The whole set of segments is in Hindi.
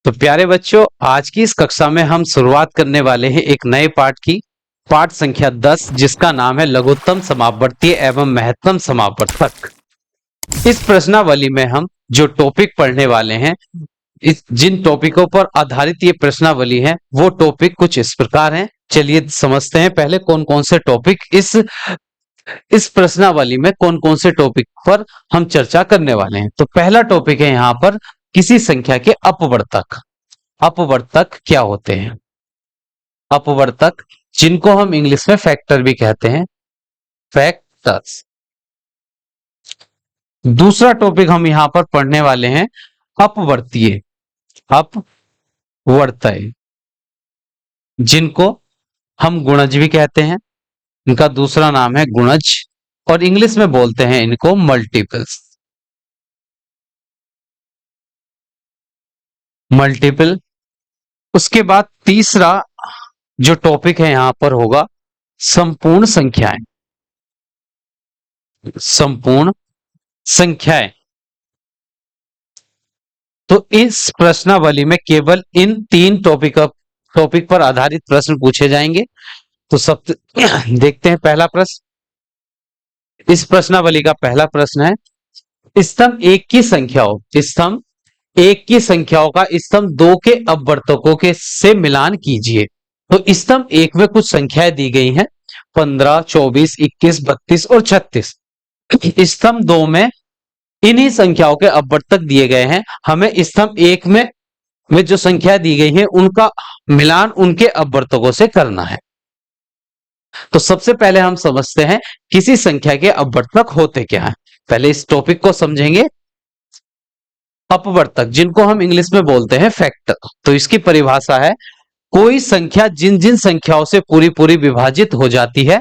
तो प्यारे बच्चों, आज की इस कक्षा में हम शुरुआत करने वाले हैं एक नए पाठ की, पाठ संख्या 10, जिसका नाम है लघुत्तम समापवर्तीय एवं महत्तम समापवर्तक। इस प्रश्नावली में हम जो टॉपिक पढ़ने वाले हैं, इस जिन टॉपिकों पर आधारित ये प्रश्नावली है, वो टॉपिक कुछ इस प्रकार हैं। चलिए समझते हैं पहले कौन कौन से टॉपिक इस प्रश्नावली में कौन कौन से टॉपिक पर हम चर्चा करने वाले हैं। तो पहला टॉपिक है यहाँ पर किसी संख्या के अपवर्तक। अपवर्तक क्या होते हैं? अपवर्तक, जिनको हम इंग्लिश में फैक्टर भी कहते हैं, फैक्टर्स। दूसरा टॉपिक हम यहां पर पढ़ने वाले हैं अपवर्तीय, अपवर्तय, जिनको हम गुणज भी कहते हैं। इनका दूसरा नाम है गुणज और इंग्लिश में बोलते हैं इनको मल्टीपल्स। मल्टीपल। उसके बाद तीसरा जो टॉपिक है यहां पर होगा संपूर्ण संख्याएं। संपूर्ण संख्याएं। तो इस प्रश्नावली में केवल इन तीन टॉपिक पर आधारित प्रश्न पूछे जाएंगे। तो सब देखते हैं पहला प्रश्न। इस प्रश्नावली का पहला प्रश्न है स्तंभ एक की संख्याओं, स्तंभ एक की संख्याओं का स्तंभ दो के अपवर्तकों के से मिलान कीजिए। तो स्तंभ एक में कुछ संख्याएं दी गई हैं 15, 24, 21, 32 और 36। स्तंभ दो में इन्हीं संख्याओं के अपवर्तक दिए गए हैं। हमें स्तंभ एक में जो संख्या दी गई है उनका मिलान उनके अपवर्तकों से करना है। तो सबसे पहले हम समझते हैं किसी संख्या के अपवर्तक होते क्या हैं। पहले इस टॉपिक को समझेंगे। अपवर्तक, जिनको हम इंग्लिश में बोलते हैं फैक्टर। तो इसकी परिभाषा है कोई संख्या जिन जिन संख्याओं से पूरी पूरी विभाजित हो जाती है,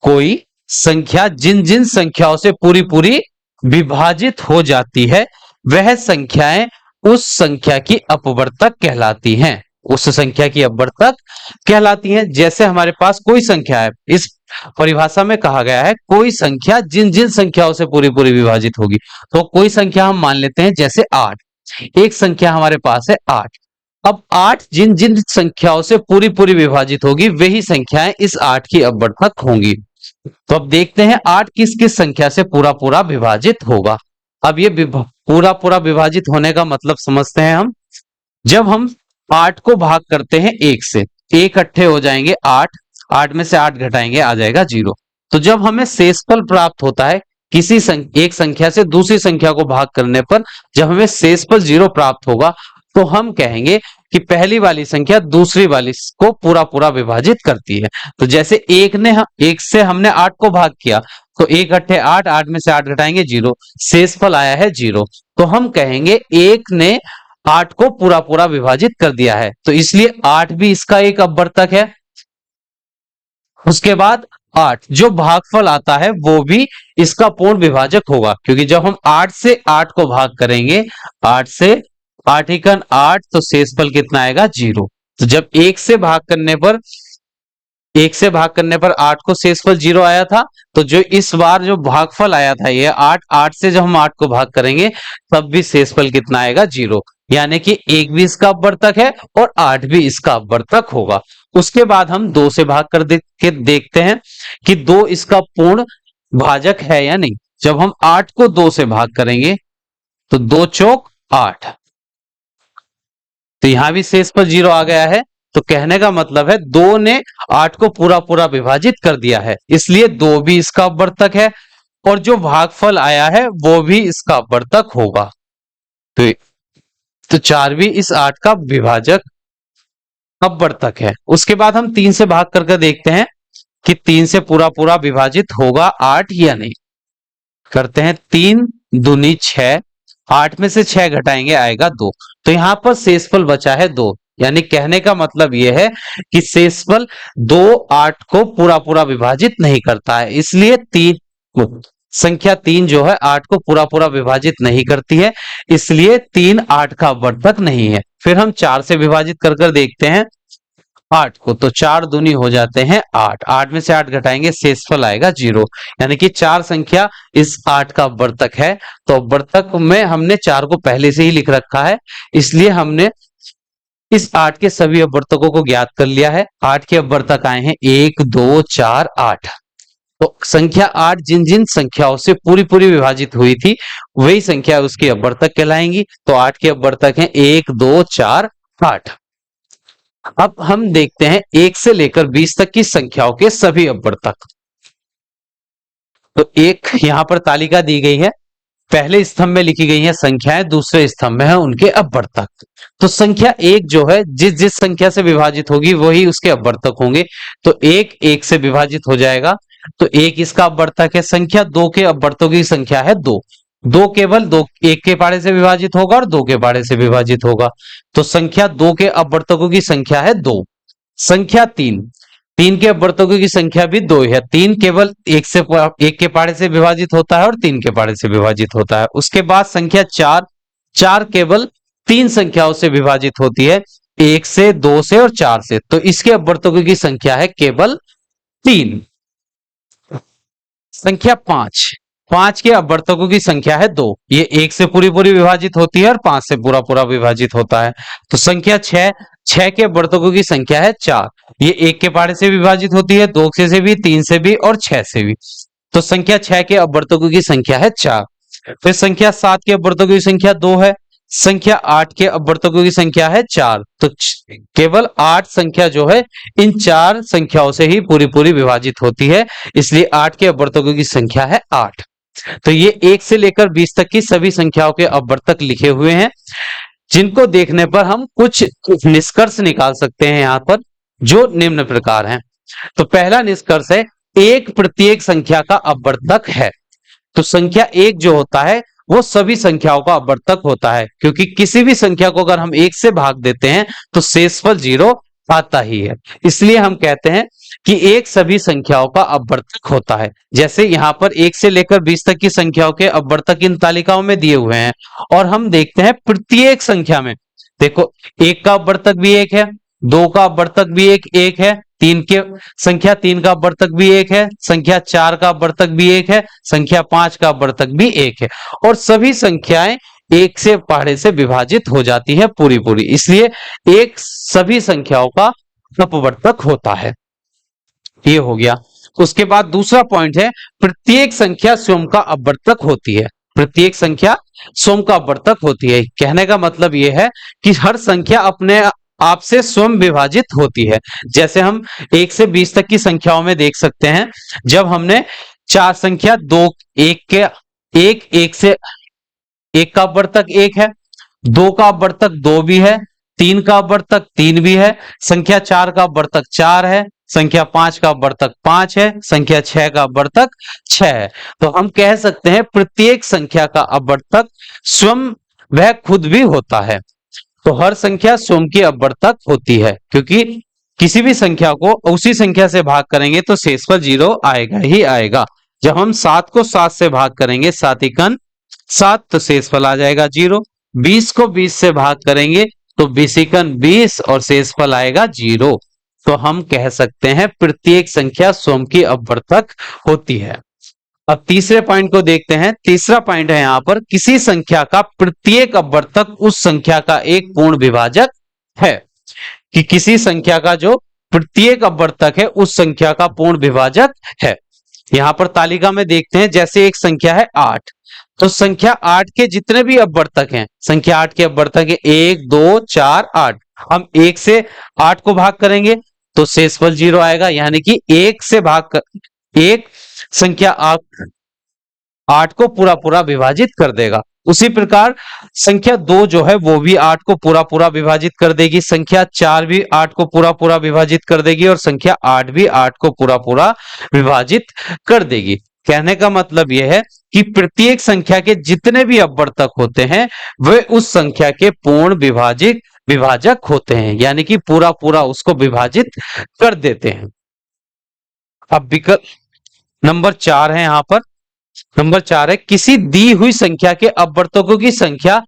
कोई संख्या जिन जिन संख्याओं से पूरी पूरी विभाजित हो जाती है, वह संख्याएं उस संख्या की अपवर्तक कहलाती हैं। उस संख्या की अपवर्तक कहलाती हैं। जैसे हमारे पास कोई संख्या है, इस परिभाषा में कहा गया है कोई संख्या जिन जिन संख्याओं से पूरी पूरी विभाजित होगी। तो कोई संख्या हम मान लेते हैं जैसे 8। एक संख्या हमारे पास है 8। अब 8 जिन जिन संख्याओं से पूरी पूरी विभाजित होगी, वही संख्याएं इस 8 की अपवर्तक होंगी। तो अब देखते हैं 8 किस किस संख्या से पूरा पूरा विभाजित होगा। अब ये पूरा पूरा विभाजित होने का मतलब समझते हैं हम। जब हम 8 को भाग करते हैं 1 से, 1 इकट्ठे हो जाएंगे 8, 8 में से 8 घटाएंगे आ जाएगा 0। तो जब हमें शेषफल प्राप्त होता है किसी एक संख्या से दूसरी संख्या को भाग करने पर, जब हमें शेषफल 0 प्राप्त होगा, तो हम कहेंगे कि पहली वाली संख्या दूसरी वाली को पूरा पूरा विभाजित करती है। तो जैसे एक से हमने 8 को भाग किया, तो 1 इकट्ठे 8, 8 में से 8 घटाएंगे 0, शेषफल आया है 0। तो हम कहेंगे 1 ने 8 को पूरा पूरा विभाजित कर दिया है। तो इसलिए 8 भी इसका एक अपवर्तक है। उसके बाद 8 जो भागफल आता है वो भी इसका पूर्ण विभाजक होगा, क्योंकि जब हम 8 से 8 को भाग करेंगे, 8 से 8 एकन 8, तो शेषफल कितना आएगा 0। तो जब 1 से भाग करने पर 8 को शेषफल 0 आया था, तो जो इस बार जो भागफल आया था ये 8 से जब हम 8 को भाग करेंगे तब भी शेषफल कितना आएगा 0। यानी कि 1 भी इसका अपवर्तक है और 8 भी इसका अपवर्तक होगा। उसके बाद हम 2 से भाग कर देखते हैं कि 2 इसका पूर्ण भाजक है या नहीं। जब हम 8 को 2 से भाग करेंगे तो 2 चौक 8, तो यहां भी शेषफल 0 आ गया है। तो कहने का मतलब है 2 ने 8 को पूरा पूरा विभाजित कर दिया है, इसलिए 2 भी इसका अपवर्तक है और जो भागफल आया है वो भी इसका अपवर्तक होगा। तो 4 भी इस 8 का विभाजक अपवर्तक है। उसके बाद हम 3 से भाग करके देखते हैं कि 3 से पूरा पूरा विभाजित होगा 8 या नहीं। करते हैं 3 दूनी 6, 8 में से 6 घटाएंगे आएगा 2। तो यहां पर शेषफल बचा है 2। यानी कहने का मतलब यह है कि शेषफल 2 8 को पूरा पूरा विभाजित नहीं करता है, इसलिए संख्या 3 जो है 8 को पूरा पूरा विभाजित नहीं करती है, इसलिए 3 8 का अपवर्तक नहीं है। फिर हम 4 से विभाजित कर देखते हैं 8 को, तो 4 दूनी हो जाते हैं 8, 8 में से 8 घटाएंगे शेषफल आएगा 0। यानी कि 4 संख्या इस 8 का अपवर्तक है। तो अपवर्तक में हमने 4 को पहले से ही लिख रखा है, इसलिए हमने इस 8 के सभी अपवर्तकों को ज्ञात कर लिया है। 8 के अपवर्तक आए हैं 1 2 4 8। तो संख्या 8 जिन जिन संख्याओं से पूरी पूरी विभाजित हुई थी वही संख्या उसकी अपवर्तक कहलाएंगी। तो 8 के अपवर्तक हैं 1 2 4 8। अब हम देखते हैं 1 से लेकर 20 तक की संख्याओं के सभी अपवर्तक। तो एक यहां पर तालिका दी गई है, पहले स्तंभ में लिखी गई है संख्याएं, दूसरे स्तंभ में है उनके अपवर्तक। तो संख्या 1 जो है जिस जिस संख्या से विभाजित होगी वही उसके अपवर्तक होंगे। तो 1 1 से विभाजित हो जाएगा, तो 1 इसका अपवर्तक है। संख्या 2 के अपवर्तकों की संख्या है 2। 2 केवल 2 1 के पाड़े से विभाजित होगा और 2 के पाड़े से विभाजित होगा। तो संख्या 2 के अपवर्तकों की संख्या है 2। संख्या 3 3 के अपवर्तकों की संख्या भी 2 है। 3 केवल 1 के पाड़े से विभाजित होता है और 3 के पाड़े से विभाजित होता है। उसके बाद संख्या 4 4 केवल 3 संख्याओं से विभाजित होती है, 1 से 2 से और 4 से। तो इसके अपवर्तकों की संख्या है केवल 3। संख्या 5 5 के अपवर्तकों की संख्या है 2। ये 1 से पूरी पूरी विभाजित होती है और 5 से पूरा पूरा विभाजित होता है। तो संख्या 6 6 के अपवर्तकों की संख्या है 4। ये 1 के पाड़े से विभाजित होती है, 2 से भी, 3 से भी और 6 से भी। तो संख्या 6 के अपवर्तकों की संख्या है 4। फिर संख्या 7 के अपवर्तकों की संख्या 2 है। संख्या 8 के अपवर्तकों की संख्या है 4। तो केवल 8 संख्या जो है इन 4 संख्याओं से ही पूरी पूरी विभाजित होती है, इसलिए 8 के अपवर्तकों की संख्या है 8। तो ये 1 से लेकर 20 तक की सभी संख्याओं के अपवर्तक लिखे हुए हैं, जिनको देखने पर हम कुछ निष्कर्ष निकाल सकते हैं यहां पर, जो निम्न प्रकार हैं। तो पहला निष्कर्ष है, एक प्रत्येक संख्या का अपवर्तक है। तो संख्या 1 जो होता है वो सभी संख्याओं का अपवर्तक होता है, क्योंकि किसी भी संख्या को अगर हम 1 से भाग देते हैं तो शेषफल 0 आता ही है। इसलिए हम कहते हैं कि एक सभी संख्याओं का अपवर्तक होता है। जैसे यहां पर 1 से लेकर 20 तक की संख्याओं के अपवर्तक इन तालिकाओं में दिए हुए हैं, और हम देखते हैं प्रत्येक संख्या में, देखो 1 का अपवर्तक भी 1 है, 2 का अपवर्तक भी 1 है, संख्या 3 का अपवर्तक भी 1 है, संख्या 4 का अपवर्तक भी 1 है, संख्या 5 का अपवर्तक भी 1 है, और सभी संख्याएं 1 से पहाड़े से विभाजित हो जाती है पूरी पूरी। इसलिए एक सभी संख्याओं का अपवर्तक होता है। ये हो गया। उसके बाद दूसरा पॉइंट है, प्रत्येक संख्या स्वयं का अपवर्तक होती है। प्रत्येक संख्या स्वयं का अपवर्तक होती है, कहने का मतलब यह है कि हर संख्या अपने आप से स्वयं विभाजित होती है। जैसे हम 1 से 20 तक की संख्याओं में देख सकते हैं, जब हमने चार संख्या 2 1 से 1 का अपवर्तक 1 है, 2 का अपवर्तक 2 भी है, 3 का अपवर्तक 3 भी है, संख्या 4 का अपवर्तक 4 है, संख्या 5 का अपवर्तक 5 है, संख्या 6 का अपवर्तक 6 है। तो हम कह सकते हैं प्रत्येक संख्या का अपवर्तक स्वयं वह खुद भी होता है। तो हर संख्या स्वयं की अपवर्तक होती है, क्योंकि किसी भी संख्या को उसी संख्या से भाग करेंगे तो शेषफल 0 आएगा ही आएगा। जब हम 7 को 7 से भाग करेंगे 7 एकन 7, तो शेषफल आ जाएगा 0। 20 को 20 से भाग करेंगे तो 20 एकन 20 और शेषफल आएगा 0। तो हम कह सकते हैं प्रत्येक संख्या स्वयं की अपवर्तक होती है। अब तीसरे पॉइंट को देखते हैं। तीसरा पॉइंट है यहां पर, किसी संख्या का प्रत्येक अपवर्तक उस संख्या का एक पूर्ण विभाजक है। कि किसी संख्या का जो प्रत्येक अपवर्तक है उस संख्या का पूर्ण विभाजक है। यहां पर तालिका में देखते हैं, जैसे एक संख्या है 8, तो संख्या 8 के जितने भी अपवर्तक हैं, संख्या 8 के अपवर्तक है 1 2 4 8। हम 1 से 8 को भाग करेंगे तो शेषफल 0 आएगा, यानी कि 1 से भाग कर एक संख्या 8 को पूरा पूरा विभाजित कर देगा। उसी प्रकार संख्या 2 जो है वो भी 8 को पूरा पूरा विभाजित कर देगी, संख्या 4 भी 8 को पूरा पूरा विभाजित कर देगी, और संख्या 8 भी 8 को पूरा पूरा विभाजित कर देगी। कहने का मतलब यह है कि प्रत्येक संख्या के जितने भी अपवर्तक होते हैं वे उस संख्या के पूर्ण विभाजक होते हैं, यानी कि पूरा पूरा उसको विभाजित कर देते हैं। अब विकल्प नंबर 4 है यहां पर। नंबर 4 है, किसी दी हुई संख्या के अपवर्तकों की संख्या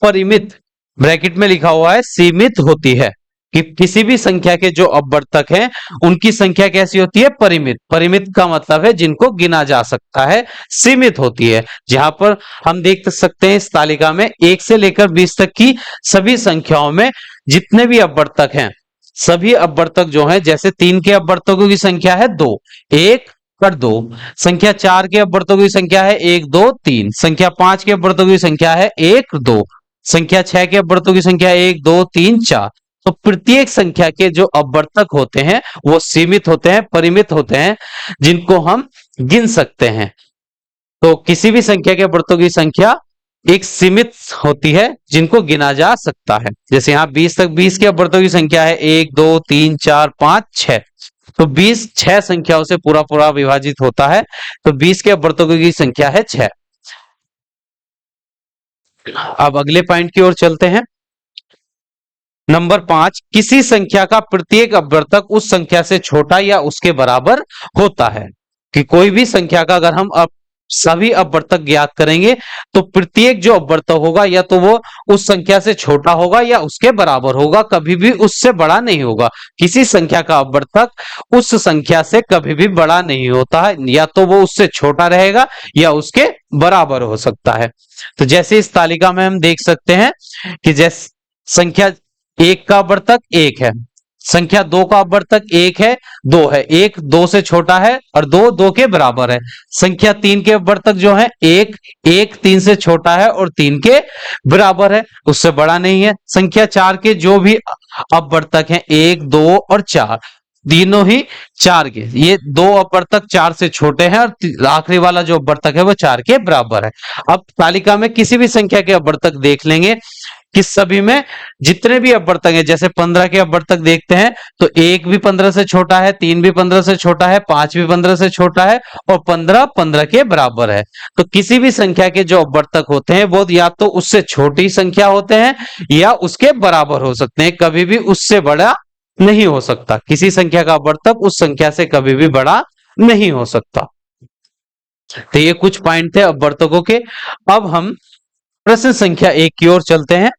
परिमित, ब्रैकेट में लिखा हुआ है सीमित होती है। कि किसी भी संख्या के जो अपवर्तक हैं उनकी संख्या कैसी होती है? परिमित। परिमित का मतलब है जिनको गिना जा सकता है, सीमित होती है। जहां पर हम देख सकते हैं इस तालिका में 1 से लेकर 20 तक की सभी संख्याओं में जितने भी अपवर्तक हैं, सभी अपवर्तक जो हैं, जैसे 3 के अपवर्तकों की संख्या है 2, 1 और 2, संख्या 4 के अपवर्तकों की संख्या है 1 2 3, संख्या 5 के अपवर्तकों की संख्या है 1 2, संख्या 6 के अपवर्तकों की संख्या 1 2 3 4। तो प्रत्येक संख्या के जो अपवर्तक होते हैं वो सीमित होते हैं, परिमित होते हैं, जिनको हम गिन सकते हैं। तो किसी भी संख्या के अपवर्तकों की संख्या एक सीमित होती है, जिनको गिना जा सकता है। जैसे यहाँ 20 तक 20 के अपवर्तकों की संख्या है 1 2 3 4 5 6। तो 20 6 संख्याओं से पूरा पूरा विभाजित होता है, तो 20 के अपवर्तकों की संख्या है 6। अब अगले पॉइंट की ओर चलते हैं। नंबर 5, किसी संख्या का प्रत्येक अपवर्तक उस संख्या से छोटा या उसके बराबर होता है। कि कोई भी संख्या का अगर हम सभी अपवर्तक ज्ञात करेंगे तो प्रत्येक जो अपवर्तक होगा या तो वो उस संख्या से छोटा होगा या उसके बराबर होगा, कभी भी उससे बड़ा नहीं होगा। किसी संख्या का अपवर्तक उस संख्या से कभी भी बड़ा नहीं होता है, या तो वो उससे छोटा रहेगा या उसके बराबर हो सकता है। तो जैसे इस तालिका में हम देख सकते हैं कि जैसे संख्या 1 का अपवर्तक 1 है, संख्या 2 का अपवर्तक 1 है 2 है, 1 2 से छोटा है और 2 2 के बराबर है। संख्या 3 के अपवर्तक जो है 1 1 3 से छोटा है और 3 के बराबर है, उससे बड़ा नहीं है। संख्या 4 के जो भी अपवर्तक हैं 1 2 और 4, तीनों ही 4 के, ये 2 अपवर्तक 4 से छोटे हैं और आखिरी वाला जो अपवर्तक है वो 4 के बराबर है। अब तालिका में किसी भी संख्या के अपवर्तक देख लेंगे कि सभी में जितने भी अपवर्तक हैं, जैसे 15 के अपवर्तक देखते हैं तो 1 भी 15 से छोटा है, 3 भी 15 से छोटा है, 5 भी 15 से छोटा है और 15 15 के बराबर है। तो किसी भी संख्या के जो अपवर्तक होते हैं वो या तो उससे छोटी संख्या होते हैं या उसके बराबर हो सकते हैं, कभी भी उससे बड़ा नहीं हो सकता। किसी संख्या का अपवर्तक उस संख्या से कभी भी बड़ा नहीं हो सकता। तो ये कुछ पॉइंट थे अपवर्तकों के। अब हम प्रश्न संख्या 1 की ओर चलते हैं।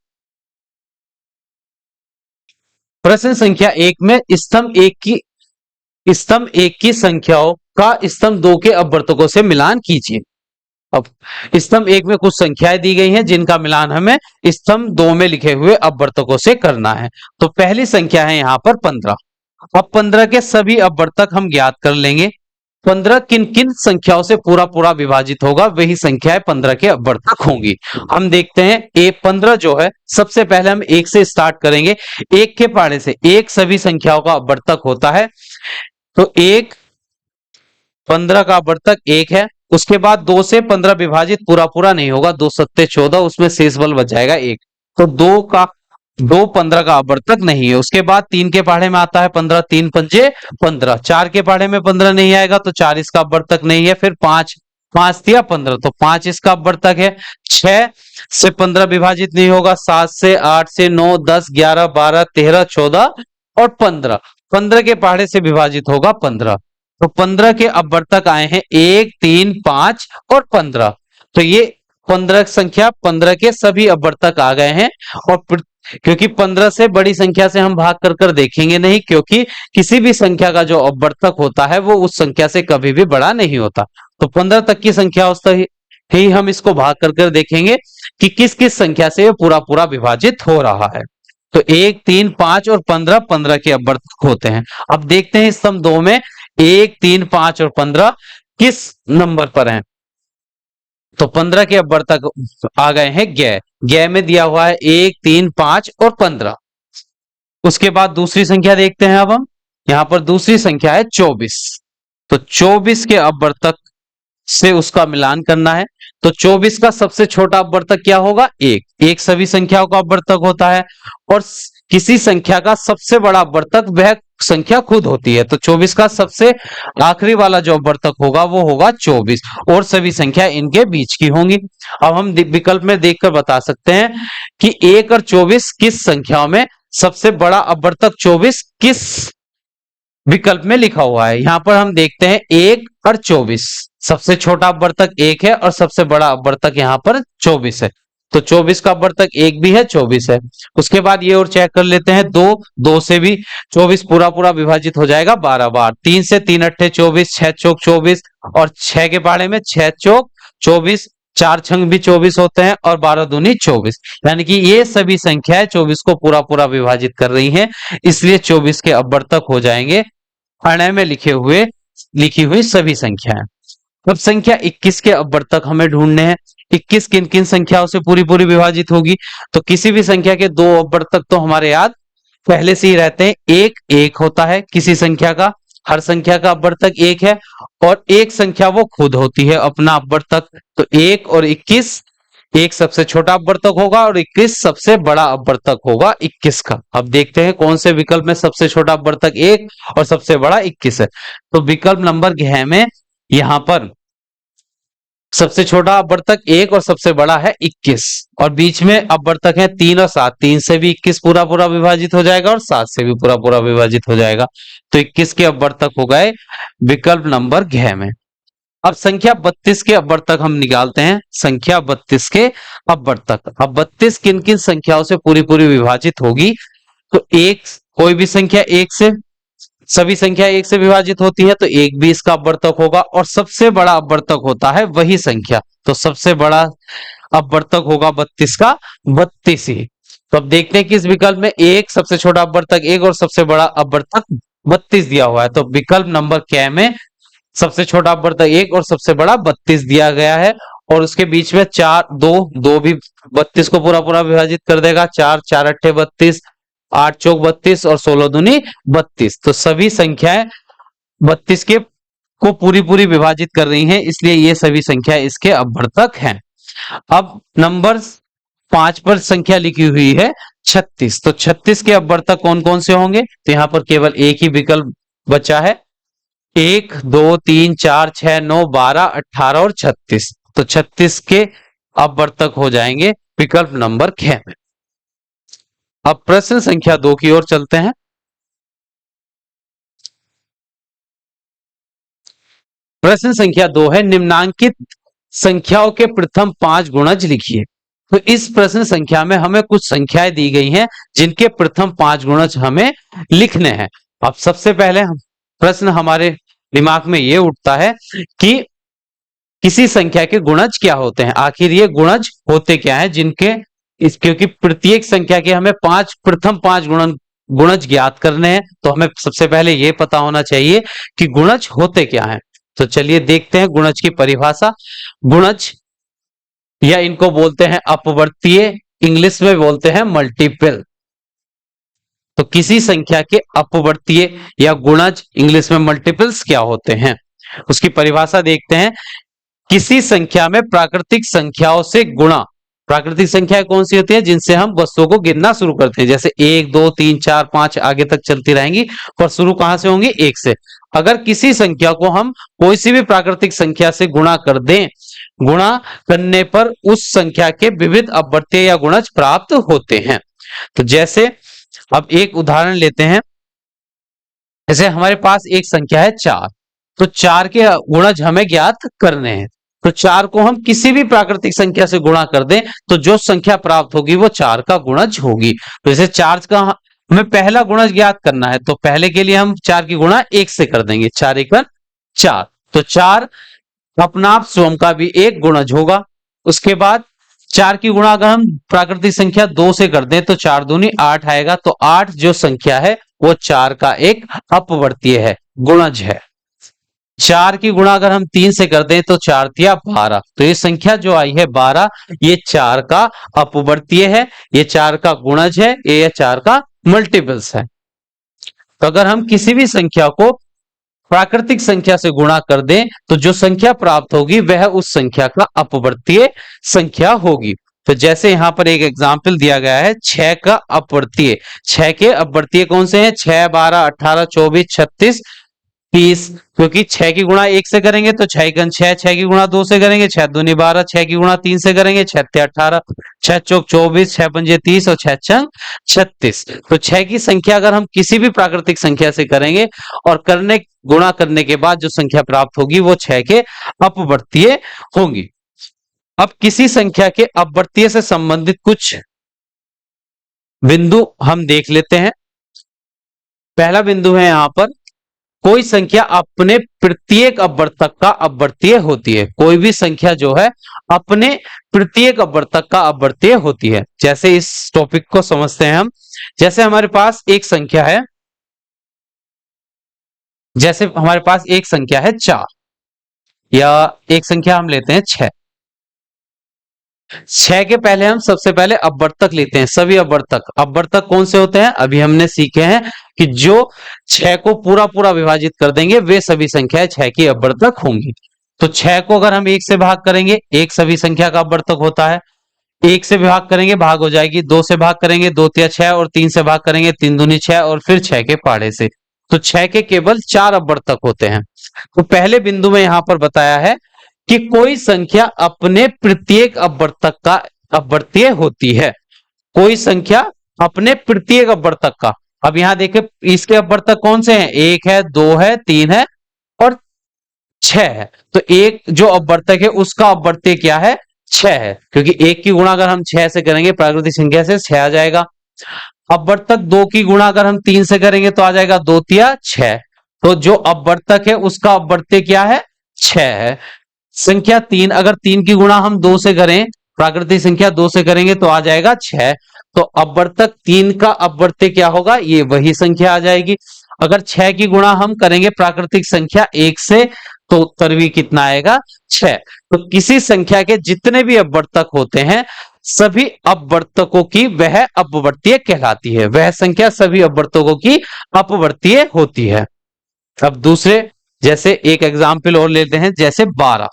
प्रश्न संख्या 1 में स्तंभ एक की संख्याओं का स्तंभ 2 के अपवर्तकों से मिलान कीजिए। अब स्तंभ 1 में कुछ संख्याएं दी गई हैं जिनका मिलान हमें स्तंभ 2 में लिखे हुए अपवर्तकों से करना है। तो पहली संख्या है यहां पर 15। अब 15 के सभी अपवर्तक हम ज्ञात कर लेंगे। 15 किन किन संख्याओं से पूरा पूरा विभाजित होगा, वही संख्याएं 15 के अपवर्तक होंगी। हम देखते हैं ए 15 जो है, सबसे पहले हम 1 से स्टार्ट करेंगे। 1 के पहाड़े से 1 सभी संख्याओं का अपवर्तक होता है, तो 1 15 का अपवर्तक 1 है। उसके बाद 2 से 15 विभाजित पूरा पूरा नहीं होगा, 2 सत्ते 14, उसमें शेष बल बच जाएगा 1। तो 2 15 का अपवर्तक नहीं है। उसके बाद 3 के पहाड़े में आता है 15, 3 पंजे 15। 4 के पहाड़े में 15 नहीं आएगा तो 4 इसका अपवर्तक नहीं है। फिर 5 5 दिया 15, तो 5 इसका अपवर्तक है। 6 से 15 विभाजित नहीं होगा, 7 से 8 से 9 10 11 12 13 14 और 15। 15 के पहाड़े से विभाजित होगा 15। तो 15 के अपवर्तक आए हैं 1 3 5 और 15। तो ये 15 संख्या 15 के सभी अपवर्तक आ गए हैं। और क्योंकि 15 से बड़ी संख्या से हम भाग कर कर देखेंगे नहीं, क्योंकि किसी भी संख्या का जो अपवर्तक होता है वो उस संख्या से कभी भी बड़ा नहीं होता। तो 15 तक की संख्या उस तक ही हम इसको भाग कर कर देखेंगे कि किस किस संख्या से पूरा पूरा विभाजित हो रहा है। तो 1 3 5 और 15 15 के अपवर्तक होते हैं। अब देखते हैं स्तंभ 2 में 1 3 5 और 15 किस नंबर पर हैं। तो 15 के अपवर्तक आ गए हैं गै में दिया हुआ है 1 3 5 और 15। उसके बाद दूसरी संख्या देखते हैं। अब हम यहां पर दूसरी संख्या है 24। तो 24 के अपवर्तक से उसका मिलान करना है। तो 24 का सबसे छोटा अपवर्तक क्या होगा, 1। 1 सभी संख्याओं का अपवर्तक होता है और किसी संख्या का सबसे बड़ा अपवर्तक वह संख्या खुद होती है। तो 24 का सबसे आखिरी वाला जो अपवर्तक होगा वो होगा 24 और सभी संख्या इनके बीच की होंगी। अब हम विकल्प में देखकर बता सकते हैं कि 1 और 24 किस संख्याओं में सबसे बड़ा अपवर्तक 24 किस विकल्प में लिखा हुआ है। यहां पर हम देखते हैं 1 और 24, सबसे छोटा अपवर्तक 1 है और सबसे बड़ा अपवर्तक यहां पर 24 है। तो 24 का अपवर्तक 1 भी है, 24 है। उसके बाद ये और चेक कर लेते हैं 2 से भी 24 पूरा पूरा विभाजित हो जाएगा 12 बार। 3 से 3 अट्ठे 24, 6 चौक 24 और 6 के पहाड़े में 6 चौक 24, चार छंग भी 24 होते हैं और 12 दूनी 24, यानी कि ये सभी संख्याएं 24 को पूरा पूरा विभाजित कर रही हैं, इसलिए 24 के अपवर्तक हो जाएंगे अणय में लिखी हुई सभी संख्याएं। अब संख्या 21 के अपवर्तक हमें ढूंढने हैं। 21 किन किन संख्याओं से पूरी पूरी विभाजित होगी? तो किसी भी संख्या के दो अपवर्तक तो हमारे याद पहले से ही रहते हैं। एक एक होता है किसी संख्या का, हर संख्या का अपवर्तक एक है, और एक संख्या वो खुद होती है अपना अपवर्तक। तो 1 और 21, एक सबसे छोटा अपवर्तक होगा और 21 सबसे बड़ा अपवर्तक होगा 21 का। अब देखते हैं कौन से विकल्प में सबसे छोटा अपवर्तक 1 और सबसे बड़ा 21 है। तो विकल्प नंबर घ में यहां पर सबसे छोटा अपवर्तक 1 और सबसे बड़ा है 21, और बीच में अपवर्तक है 3 और 7। 3 से भी 21 पूरा पूरा विभाजित हो जाएगा और 7 से भी पूरा पूरा विभाजित हो जाएगा। तो 21 के अपवर्तक हो गए विकल्प नंबर घ में। अब संख्या 32 के अपवर्तक हम निकालते हैं। संख्या 32 के अपवर्तक, अब 32 किन किन संख्याओं से पूरी पूरी विभाजित होगी? तो एक, कोई भी संख्या एक से, सभी संख्या एक से विभाजित होती है तो एक भी इसका अपवर्तक होगा, और सबसे बड़ा अपवर्तक होता है वही संख्या। तो सबसे बड़ा अपवर्तक होगा 32 का 32 ही। तो अब देखते हैं कि इस विकल्प में एक, सबसे छोटा अपवर्तक एक और सबसे बड़ा अपवर्तक 32 दिया हुआ है। तो विकल्प नंबर क में सबसे छोटा अपवर्तक एक और सबसे बड़ा 32 दिया गया है, और उसके बीच में चार, दो भी 32 को पूरा पूरा विभाजित कर देगा। चार, चार अट्ठे 32, 8 चौक 32 और 16 दूनी 32। तो सभी संख्याएं 32 के को पूरी पूरी विभाजित कर रही हैं, इसलिए ये सभी संख्या इसके अपवर्तक हैं। अब नंबर 5 पर संख्या लिखी हुई है 36। तो 36 के अपवर्तक कौन कौन से होंगे? तो यहां पर केवल एक ही विकल्प बचा है। 1 2 3 4 6 9 12 18 और 36। तो 36 के अपवर्तक हो जाएंगे विकल्प नंबर ख में। अब प्रश्न संख्या 2 की ओर चलते हैं। प्रश्न संख्या 2 है, निम्नांकित संख्याओं के प्रथम 5 गुणज लिखिए। तो इस प्रश्न संख्या में हमें कुछ संख्याएं दी गई हैं जिनके प्रथम 5 गुणज हमें लिखने हैं। अब सबसे पहले प्रश्न हमारे दिमाग में यह उठता है कि किसी संख्या के गुणज क्या होते हैं? आखिर ये गुणज होते क्या है जिनके क्योंकि प्रत्येक संख्या के हमें प्रथम 5 गुणज ज्ञात करने हैं, तो हमें सबसे पहले यह पता होना चाहिए कि गुणज होते क्या हैं। तो चलिए देखते हैं गुणज की परिभाषा। गुणज या इनको बोलते हैं अपवर्तीय, इंग्लिश में बोलते हैं मल्टीपल। तो किसी संख्या के अपवर्तीय या गुणज, इंग्लिश में मल्टीपल्स क्या होते हैं, उसकी परिभाषा देखते हैं। किसी संख्या में प्राकृतिक संख्याओं से गुणा, प्राकृतिक संख्या कौन सी होती है? जिनसे हम वस्तुओं को गिनना शुरू करते हैं, जैसे 1 2 3 4 5 आगे तक चलती रहेंगी, पर शुरू कहां से होंगी? 1 से। अगर किसी संख्या को हम कोई सी भी प्राकृतिक संख्या से गुणा कर दें, गुणा करने पर उस संख्या के विविध अपवर्त्य या गुणज प्राप्त होते हैं। तो जैसे अब एक उदाहरण लेते हैं, जैसे हमारे पास एक संख्या है 4, तो 4 के गुणज हमें ज्ञात करने हैं। तो 4 को हम किसी भी प्राकृतिक संख्या से गुणा कर दें तो जो संख्या प्राप्त होगी वो 4 का गुणज होगी। तो जैसे 4 का हमें पहला गुणज ज्ञात करना है, तो पहले के लिए हम 4 की गुणा 1 से कर देंगे, 4 × 4। तो 4 अपना आप स्वयं का भी एक गुणज होगा। उसके बाद 4 की गुणा अगर हम प्राकृतिक संख्या 2 से कर दें तो 4 दूनी 8 आएगा। तो 8 जो संख्या है वो 4 का एक अपवर्तीय है, गुणज है। 4 की गुणा अगर हम 3 से कर दें तो 4 तिया 12। तो ये संख्या जो आई है 12, ये 4 का अपवर्तीय है, ये 4 का गुणज है, ये 4 का मल्टीपल्स है। तो अगर हम किसी भी संख्या को प्राकृतिक संख्या से गुणा कर दें तो जो संख्या प्राप्त होगी वह उस संख्या का अपवर्तीय संख्या होगी। तो जैसे यहां पर एक एग्जाम्पल दिया गया है 6 का अपवर्तीय। 6 के अपवर्तीय कौन से हैं? 6 12 18 24 36 30। क्योंकि 6 की गुणा 1 से करेंगे तो 6 × 6, 6 की गुणा 2 से करेंगे 6 दूनी 12, 6 की गुणा 3 से करेंगे 6 × 18, 6 चौक 24, 6 पंजे 30 और 6 छंग 36। तो 6 की संख्या अगर हम किसी भी प्राकृतिक संख्या से करेंगे और गुणा करने के बाद जो संख्या प्राप्त होगी वो 6 के अपवर्तीय होगी। अब किसी संख्या के अपवर्तीय से संबंधित कुछ बिंदु हम देख लेते हैं। पहला बिंदु है यहां पर, कोई संख्या अपने प्रत्येक अपवर्तक का अपवर्तीय होती है। कोई भी संख्या जो है अपने प्रत्येक अपवर्तक का अपवर्तीय होती है। जैसे इस टॉपिक को समझते हैं हम। जैसे हमारे पास एक संख्या है, जैसे हमारे पास एक संख्या है 4, या एक संख्या हम लेते हैं 6। 6 के पहले हम सबसे पहले अपवर्तक लेते हैं। सभी अपवर्तक, अपवर्तक कौन से होते हैं अभी हमने सीखे हैं कि जो 6 को पूरा पूरा विभाजित कर देंगे वे सभी संख्याएं 6 की अपवर्तक होंगी। तो 6 को अगर हम 1 से भाग करेंगे, 1 सभी संख्या का अपवर्तक होता है। 1 से भाग करेंगे, भाग हो जाएगी। 2 से भाग करेंगे, 2 तिया 6, और 3 से भाग करेंगे, 3 दूनी 6, और फिर 6 के पहाड़े से। तो 6 के केवल 4 अपवर्तक होते हैं। तो पहले बिंदु में यहां पर बताया है कि कोई संख्या अपने प्रत्येक अपवर्तक का अपवर्तीय होती है। कोई संख्या अपने प्रत्येक अपवर्तक का। अब यहां देखें इसके अपवर्तक कौन से हैं, 1 है, 2 है, 3 है और 6 है। तो एक जो अपवर्तक है उसका अपवर्तीय क्या है, 6 है, क्योंकि 1 की गुणा अगर हम 6 से करेंगे प्राकृतिक संख्या से 6 आ जाएगा। अपवर्तक 2 की गुणा अगर हम 3 से करेंगे तो आ जाएगा 2 तिया 6। तो जो अपवर्तक है उसका अपवर्तीय क्या है, 6 है। संख्या 3, अगर 3 की गुणा हम 2 से करें, प्राकृतिक संख्या 2 से करेंगे तो आ जाएगा 6। तो अपवर्तक 3 का अपवर्त्य क्या होगा, ये वही संख्या आ जाएगी। अगर 6 की गुणा हम करेंगे प्राकृतिक संख्या 1 से तो उत्तर भी कितना आएगा, 6। तो किसी संख्या के जितने भी अपवर्तक होते हैं सभी अपवर्तकों की वह अपवर्तीय कहलाती है। वह संख्या सभी अपवर्तकों की अपवर्तीय होती है। अब दूसरे, जैसे एक एग्जाम्पल और लेते हैं, जैसे 12।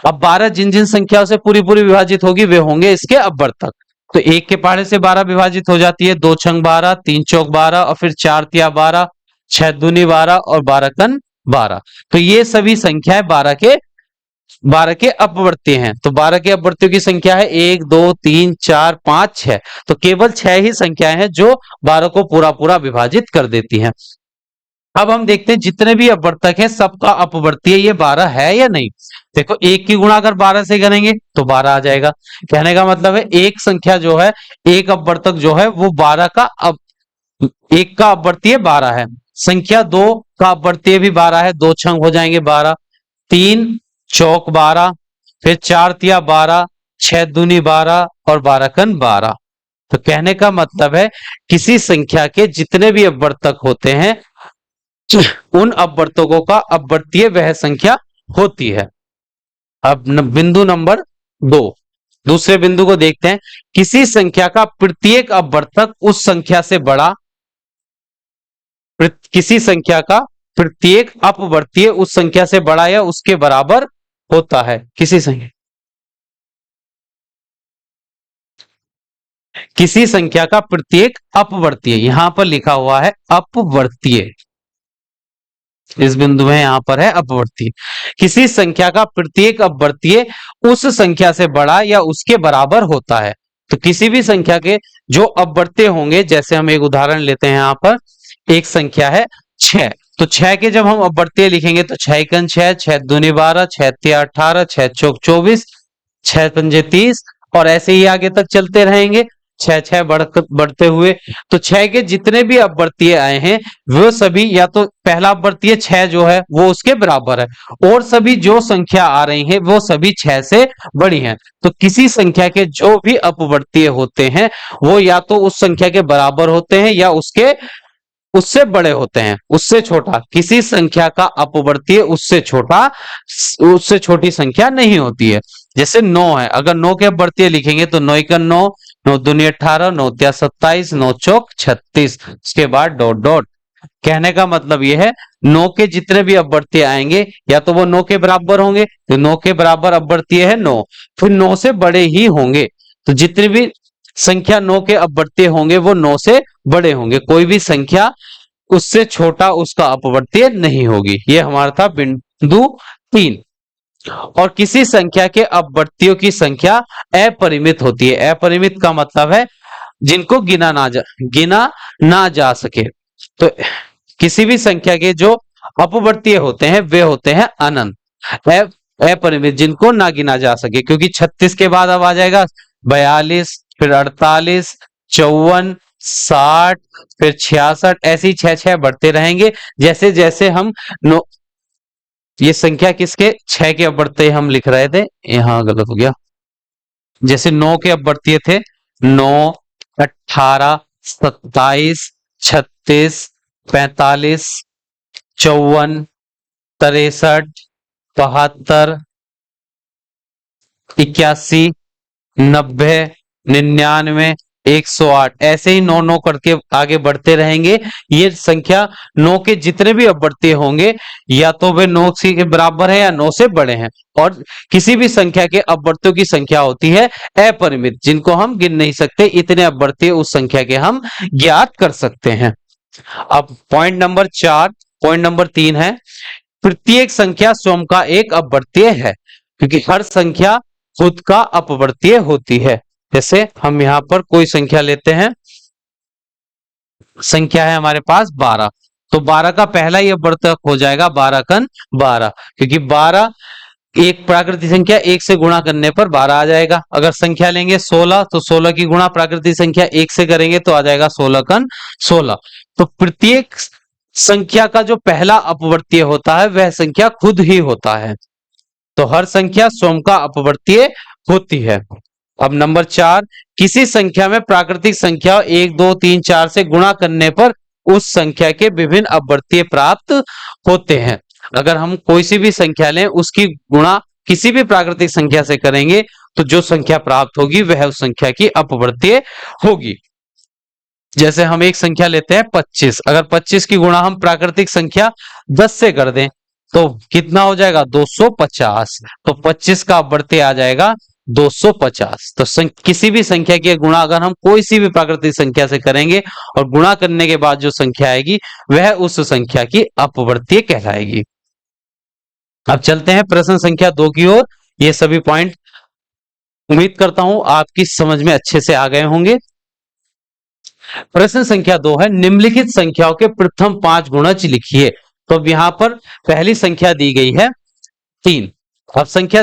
अब 12 जिन जिन संख्याओं से पूरी पूरी विभाजित होगी वे होंगे इसके अपवर्तक। तो 1 के पहाड़े से 12 विभाजित हो जाती है, 2 छंग 12, 3 चौक 12, और फिर 4 तिया 12, 6 दूनी 12 और 12 कन 12। तो ये सभी संख्याएं 12 के अपवर्तीय हैं। तो 12 के अपवर्तियों की संख्या है 1, 2, 3, 4, 5, 6। तो केवल 6 ही संख्याएं हैं जो 12 को पूरा पूरा विभाजित कर देती हैं। अब हम देखते हैं जितने भी अपवर्तक है सबका अपवर्तीय ये 12 है या नहीं। देखो 1 की गुणा अगर 12 से करेंगे तो 12 आ जाएगा। कहने का मतलब है एक संख्या जो है, एक अपवर्तक जो है वो 12 का एक का अपवर्तीय 12 है। संख्या 2 का अपवर्तीय भी 12 है, 2 छंग हो जाएंगे 12, 3 चौक 12, फिर 4 तिया 12, 6 दूनी 12 और 12 कन 12। तो कहने का मतलब है किसी संख्या के जितने भी अपवर्तक होते हैं उन अपवर्तकों का अपवर्तीय वह संख्या होती है। अब बिंदु नंबर 2, दूसरे बिंदु को देखते हैं। किसी संख्या का प्रत्येक अपवर्तक उस संख्या से बड़ा, किसी संख्या का प्रत्येक अपवर्तीय उस संख्या से बड़ा या उसके बराबर होता है। किसी संख्या का प्रत्येक अपवर्तीय, यहां पर लिखा हुआ है अपवर्तीय, इस बिंदु में यहां पर है अपवर्तीय। किसी संख्या का प्रत्येक अपवर्तीय उस संख्या से बड़ा या उसके बराबर होता है। तो किसी भी संख्या के जो अपवर्तीय होंगे, जैसे हम एक उदाहरण लेते हैं, यहां पर एक संख्या है 6। तो 6 के जब हम अपवर्तीय लिखेंगे तो 6 कन 6, 6 दूनी 12, 6 तिया 18, 6 चौक 24, 6 पंजे 30, और ऐसे ही आगे तक चलते रहेंगे 6 6 बढ़ते हुए। तो 6 के जितने भी अपवर्तीय आए हैं वो सभी, या तो पहला अपवर्तीय 6 जो है वो उसके बराबर है, और सभी जो संख्या आ रही है वो सभी 6 से बड़ी हैं। तो किसी संख्या के जो भी अपवर्तीय होते हैं वो या तो उस संख्या के बराबर होते हैं या उससे बड़े होते हैं, उससे छोटा। किसी संख्या का अपवर्तीय उससे छोटा, उससे छोटी संख्या नहीं होती है। जैसे 9 है, अगर 9 के अपवर्तीय लिखेंगे तो 9 का 9, 9 दूनी 18, 9 तिया 27, 9 चौक 36, उसके बाद डॉट डॉट। कहने का मतलब यह है 9 के जितने भी अपवर्तीय आएंगे या तो वो 9 के बराबर होंगे, तो 9 के बराबर अपवर्तीय है 9, फिर 9 से बड़े ही होंगे। तो जितनी भी संख्या 9 के अपवर्तीय होंगे वो 9 से बड़े होंगे। कोई भी संख्या उससे छोटा उसका अपवर्तीय नहीं होगी। ये हमारा था बिंदु 3। और किसी संख्या के अपवर्तियों की संख्या अपरिमित होती है। अपरिमित का मतलब है जिनको गिना ना जा सके। तो किसी भी संख्या के जो अपवर्तीय होते हैं वे होते हैं अनंत, अपरिमित, जिनको ना गिना जा सके। क्योंकि 36 के बाद अब आ जाएगा 42, फिर 48, 54, 60, फिर 66, ऐसे ही 6 6 बढ़ते रहेंगे। जैसे जैसे हम ये संख्या किसके 6 के अपवर्तीय हम लिख रहे थे, यहां गलत हो गया, जैसे 9 के अपवर्तीय थे 9, 18, 27, 36, 45, 54, 63, 72, 81, 90, 99, 108, ऐसे ही 9 9 करके आगे बढ़ते रहेंगे। ये संख्या 9 के जितने भी अपवर्तीय होंगे या तो वे 9 के बराबर है या 9 से बड़े हैं। और किसी भी संख्या के अपवर्तियों की संख्या होती है अपरिमित, जिनको हम गिन नहीं सकते, इतने अपवर्तीय उस संख्या के हम ज्ञात कर सकते हैं। अब पॉइंट नंबर 3 है, प्रत्येक संख्या स्वयं का एक अपवर्तीय है, क्योंकि हर संख्या खुद का अपवर्तीय होती है। जैसे हम यहां पर कोई संख्या लेते हैं, संख्या है हमारे पास 12, तो 12 का पहला ही अपवर्तक हो जाएगा 12 कन 12, क्योंकि 12 एक प्राकृतिक संख्या 1 से गुणा करने पर 12 आ जाएगा। अगर संख्या लेंगे 16, तो 16 की गुणा प्राकृतिक संख्या 1 से करेंगे तो आ जाएगा 16 कन 16। तो प्रत्येक संख्या का जो पहला अपवर्तीय होता है वह संख्या खुद ही होता है। तो हर संख्या स्वयं का अपवर्तीय होती है। अब नंबर 4, किसी संख्या में प्राकृतिक संख्या 1 2 3 4 से गुणा करने पर उस संख्या के विभिन्न अपवर्तीय प्राप्त होते हैं। अगर हम कोई सी भी संख्या लें, उसकी गुणा किसी भी प्राकृतिक संख्या से करेंगे तो जो संख्या प्राप्त होगी वह उस संख्या की अपवर्तीय होगी। जैसे हम एक संख्या लेते हैं 25, अगर 25 की गुणा हम प्राकृतिक संख्या 10 से कर दें तो कितना हो जाएगा 250। तो 25 का अपवर्तीय आ जाएगा 250। तो किसी भी संख्या की गुणा अगर हम कोई सी भी प्राकृतिक संख्या से करेंगे और गुणा करने के बाद जो संख्या आएगी वह उस संख्या की अपवर्तीय कहलाएगी। अब चलते हैं प्रश्न संख्या 2 की ओर। ये सभी पॉइंट उम्मीद करता हूं आपकी समझ में अच्छे से आ गए होंगे। प्रश्न संख्या 2 है, निम्नलिखित संख्याओं के प्रथम 5 गुणज लिखिए। तो अब यहां पर पहली संख्या दी गई है 3। अब संख्या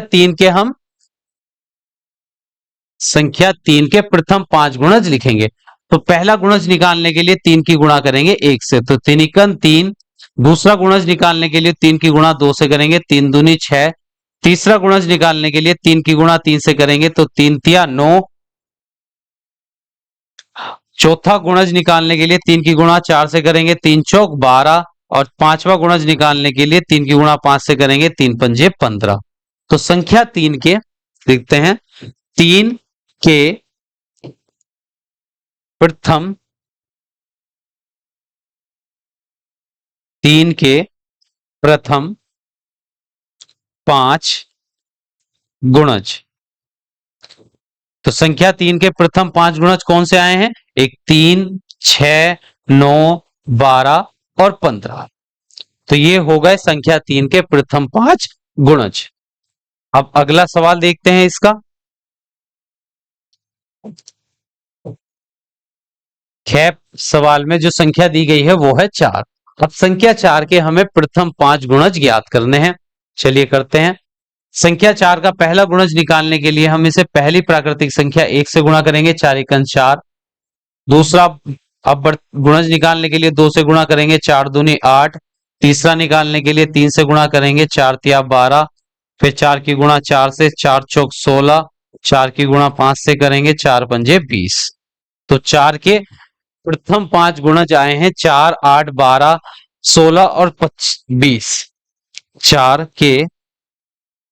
3 के प्रथम 5 गुणज लिखेंगे। तो पहला गुणज निकालने के लिए 3 की गुणा करेंगे 1 से, तो 3 एकम 3। दूसरा गुणज निकालने के लिए 3 की गुणा 2 से करेंगे, 3 दूनी 6। तीसरा गुणज निकालने के लिए 3 की गुणा 3 से करेंगे तो 3 तिया 9। चौथा गुणज निकालने के लिए 3 की गुणा 4 से करेंगे, 3 चौक 12। और पांचवा गुणज निकालने के लिए 3 की गुणा 5 से करेंगे, 3 पंजे 15। तो संख्या 3 के देखते हैं, 3 के प्रथम 5 गुणज। तो संख्या 3 के प्रथम 5 गुणज कौन से आए हैं? एक 3, 6, 9, 12 और 15। तो ये हो गए संख्या 3 के प्रथम 5 गुणज। अब अगला सवाल देखते हैं इसका। खैप सवाल में जो संख्या दी गई है वो है 4। अब संख्या 4 के हमें प्रथम 5 गुणज ज्ञात करने हैं। चलिए करते हैं। संख्या 4 का पहला गुणज निकालने के लिए हम इसे पहली प्राकृतिक संख्या 1 से गुणा करेंगे, 4 एकम 4। दूसरा अब गुणज निकालने के लिए 2 से गुणा करेंगे, 4 दूनी 8। तीसरा निकालने के लिए 3 से गुणा करेंगे, 4 तिया 12। फिर 4 की गुणा 4 से, 4 चौक 16। 4 की गुणा 5 से करेंगे, 4 पंजे 20। तो 4 के प्रथम 5 गुणज आए हैं 4, 8, 12, 16 और 20। 4 के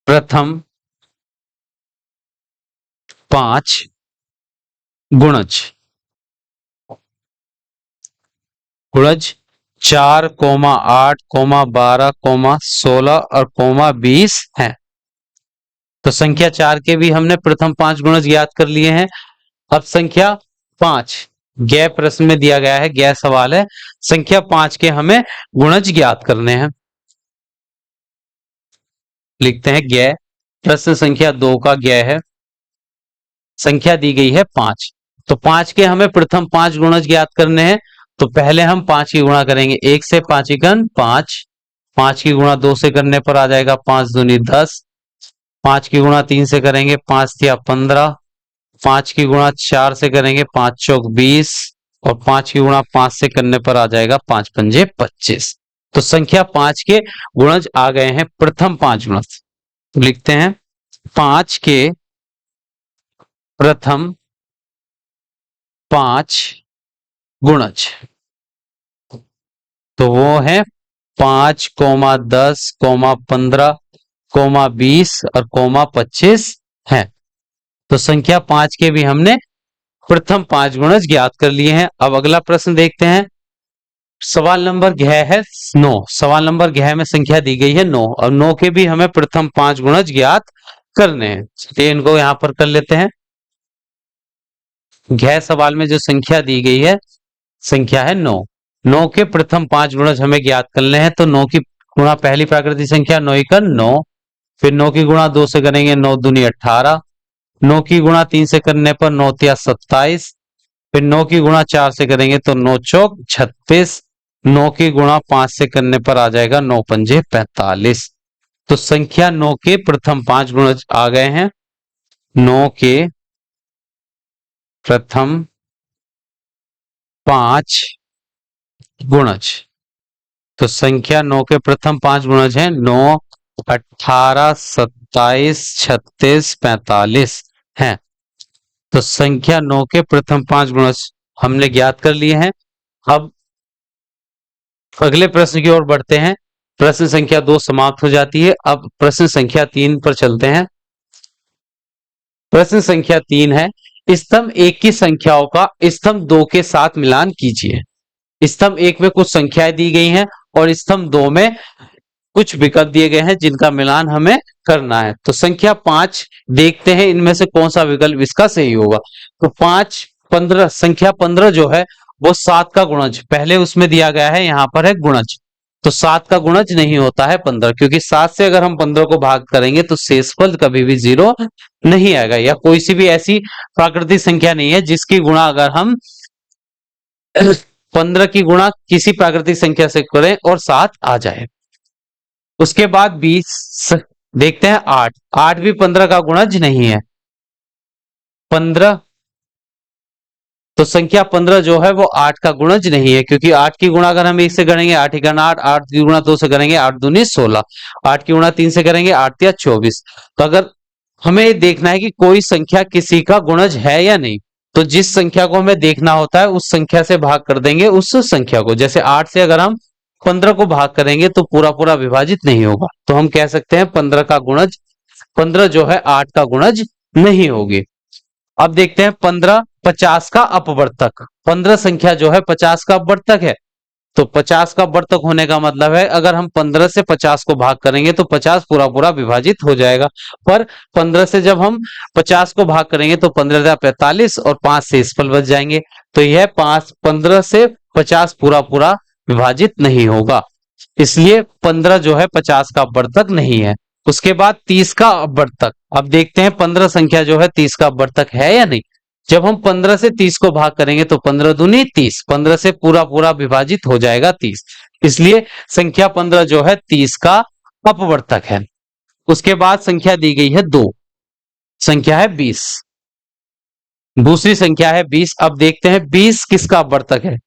प्रथम 5 गुणज 4, 8, 12, 16 और 20 है। तो संख्या 4 के भी हमने प्रथम 5 गुणज ज्ञात कर लिए हैं। अब संख्या 5 गै प्रश्न में दिया गया है, गै सवाल है। संख्या 5 के हमें गुणज ज्ञात करने हैं। लिखते हैं गै। प्रश्न संख्या 2 का गै है। संख्या दी गई है 5। तो 5 के हमें प्रथम 5 गुणज ज्ञात करने हैं। तो पहले हम 5 की गुणा करेंगे 1 से, 5 एकम 5। 5 की गुणा 2 से करने पर आ जाएगा 5 दूनी 10। 5 की गुणा 3 से करेंगे, 5 तिया 15। 5 की गुणा 4 से करेंगे, 5 चौक 20। और 5 की गुणा 5 से करने पर आ जाएगा 5 पंजे 25। तो संख्या 5 के गुणज आ गए हैं प्रथम 5 गुणज। तो लिखते हैं 5 के प्रथम 5 गुणज। तो वो है 5, 10, 15, 20 और 25 है। तो संख्या 5 के भी हमने प्रथम 5 गुणज ज्ञात कर लिए हैं। अब अगला प्रश्न देखते हैं। सवाल नंबर घ है 9। सवाल नंबर घ में संख्या दी गई है 9 और 9 के भी हमें प्रथम 5 गुणज ज्ञात करने हैं। चलिए इनको यहां पर कर लेते हैं। घ सवाल में जो संख्या दी गई है संख्या है 9। 9 के प्रथम 5 गुणज हमें ज्ञात करने हैं। तो 9 की गुणा पहली प्राकृतिक संख्या 9 × 9, फिर 9 की गुणा 2 से करेंगे 9 दूनी 18, 9 की गुणा 3 से करने पर 9 × 27, फिर 9 की गुणा 4 से करेंगे तो 9 चौक 36, 9 की गुणा 5 से करने पर आ जाएगा 9 पंजे 45। तो संख्या 9 के प्रथम 5 गुणज आ गए हैं। 9 के प्रथम 5 गुणज। तो संख्या 9 के प्रथम 5 गुणज हैं 9, 18, 27, 36, 45 हैं। तो संख्या 9 के प्रथम 5 गुणज हमने ज्ञात कर लिए हैं। अब अगले प्रश्न की ओर बढ़ते हैं। प्रश्न संख्या 2 समाप्त हो जाती है। अब प्रश्न संख्या 3 पर चलते हैं। प्रश्न संख्या 3 है, स्तंभ 1 की संख्याओं का स्तंभ 2 के साथ मिलान कीजिए। स्तंभ 1 में कुछ संख्याएं दी गई हैं और स्तंभ 2 में कुछ विकल्प दिए गए हैं जिनका मिलान हमें करना है। तो संख्या 5 देखते हैं इनमें से कौन सा विकल्प इसका सही होगा। तो 5, 15, संख्या 15 जो है वो 7 का गुणज, पहले उसमें दिया गया है, यहां पर है गुणज। तो 7 का गुणज नहीं होता है 15, क्योंकि 7 से अगर हम 15 को भाग करेंगे तो शेषफल कभी भी 0 नहीं आएगा, या कोई सी भी ऐसी प्राकृतिक संख्या नहीं है जिसकी गुणा अगर हम 15 की गुणा किसी प्राकृतिक संख्या से करें और 7 आ जाए। उसके बाद 20 देखते हैं। 8, 8 भी 15 का गुणज नहीं है। 15, तो संख्या 15 जो है वो 8 का गुणज नहीं है, क्योंकि 8 की गुणा अगर हम 1 से करेंगे 8 × 8, 8 की गुणा 2 से करेंगे 8 दूनी 16, 8 की गुणा 3 से करेंगे 8 × 24। तो अगर हमें ये देखना है कि कोई संख्या किसी का गुणज है या नहीं, तो जिस संख्या को हमें देखना होता है उस संख्या से भाग कर देंगे उस संख्या को। जैसे 8 से अगर हम 15 को भाग करेंगे तो पूरा पूरा विभाजित नहीं होगा, तो हम कह सकते हैं 15 का गुणज, 15 जो है 8 का गुणज नहीं होगी। अब देखते हैं 15 50 का अपवर्तक। 15 संख्या जो है 50 का अपवर्तक है। तो 50 का अपवर्तक होने का मतलब है अगर हम 15 से 50 को भाग करेंगे तो 50 पूरा पूरा विभाजित हो जाएगा। पर 15 से जब हम 50 को भाग करेंगे तो 15 × 45 और 5 शेषफल बच जाएंगे। तो यह 15 से 50 पूरा पूरा विभाजित नहीं होगा, इसलिए 15 जो है 50 का अपवर्तक नहीं है। उसके बाद 30 का अपवर्तक। अब देखते हैं 15 संख्या जो है 30 का अपवर्तक है या नहीं। जब हम 15 से 30 को भाग करेंगे तो 15 दूनी 30, 15 से पूरा पूरा विभाजित हो जाएगा 30, इसलिए संख्या 15 जो है 30 का अपवर्तक है। उसके बाद संख्या दी गई है 2, संख्या है 20, दूसरी संख्या है 20। अब देखते हैं 20 किसका अपवर्तक है।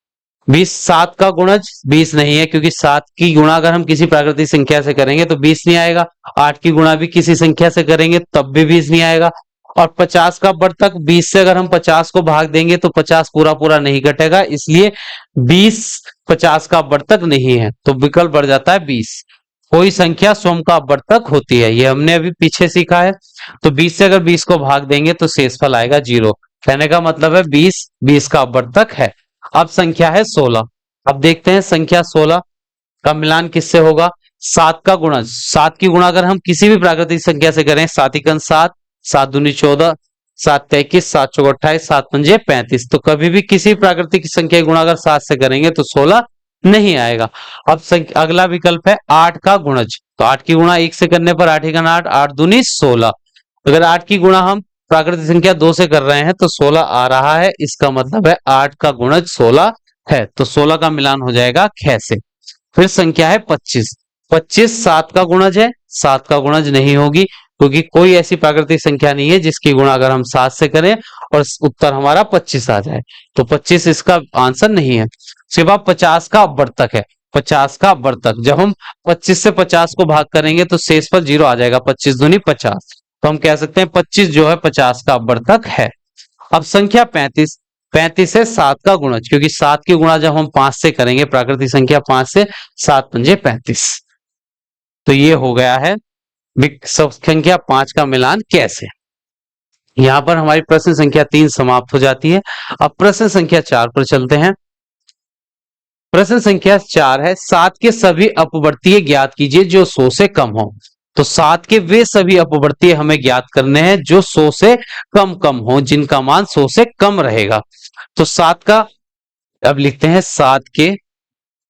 20 7 का गुणज 20 नहीं है, क्योंकि 7 की गुणा अगर हम किसी प्राकृतिक संख्या से करेंगे तो 20 नहीं आएगा। 8 की गुणा भी किसी संख्या से करेंगे तब भी 20 नहीं आएगा। और 50 का अपवर्तक 20 से अगर हम 50 को भाग देंगे तो 50 पूरा पूरा नहीं घटेगा, इसलिए 20 50 का अपवर्तक नहीं है। तो विकल्प बढ़ जाता है 20। कोई संख्या स्वयं का अपवर्तक होती है, ये हमने अभी पीछे सीखा है। तो 20 से अगर 20 को भाग देंगे तो शेषफल आएगा 0। कहने का मतलब है 20 20 का अपवर्तक है। अब संख्या है 16। अब देखते हैं संख्या 16 का मिलान किससे होगा। 7 का गुणज, 7 की गुणा अगर हम किसी भी प्राकृतिक संख्या से करें, 7 × 7, 7 दूनी 14, 7 × 21, 7 × 28, 7 पंजे 35। तो कभी भी किसी प्राकृतिक संख्या की गुणा अगर 7 से करेंगे तो 16 नहीं आएगा। अब अगला विकल्प है 8 का गुणज। तो 8 की गुणा 1 से करने पर 8 × 8, 8 दूनी 16। अगर 8 की गुणा हम प्राकृतिक संख्या 2 से कर रहे हैं तो 16 आ रहा है, इसका मतलब है 8 का गुणज 16 है। तो 16 का मिलान हो जाएगा ख से। फिर संख्या है 25। 25 7 का गुणज है, 7 का गुणज नहीं होगी, क्योंकि कोई ऐसी प्राकृतिक संख्या नहीं है जिसकी गुणा अगर हम 7 से करें और उत्तर हमारा 25 आ जाए। तो 25 इसका आंसर नहीं है। उसके बाद 50 का अपवर्तक है। 50 का अपवर्तक, जब हम 25 से 50 को भाग करेंगे तो शेषफल 0 आ जाएगा, 25 दूनी 50। तो हम कह सकते हैं 25 जो है 50 का अपवर्तक है। अब संख्या 35, 35 से 7 का गुणज, क्योंकि 7 की गुणा जब हम 5 से करेंगे, प्राकृतिक संख्या 5 से, 7 पंजे 35। तो ये हो गया है संख्या 5 का मिलान कैसे। यहां पर हमारी प्रश्न संख्या 3 समाप्त हो जाती है। अब प्रश्न संख्या 4 पर चलते हैं। प्रश्न संख्या 4 है, 7 के सभी अपवर्तीय ज्ञात कीजिए जो 100 से कम हो। तो 7 के वे सभी अपवर्तीय हमें ज्ञात करने हैं जो 100 से कम कम हो, जिनका मान 100 से कम रहेगा। तो 7 का अब लिखते हैं, 7 के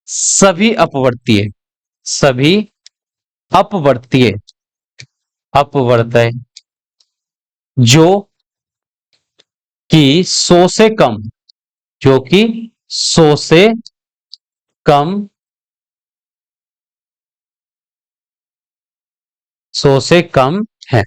सभी अपवर्तीय, सभी अपवर्तीय, अपवर्तय जो कि 100 से कम, जो कि 100 से कम, 100 से कम है।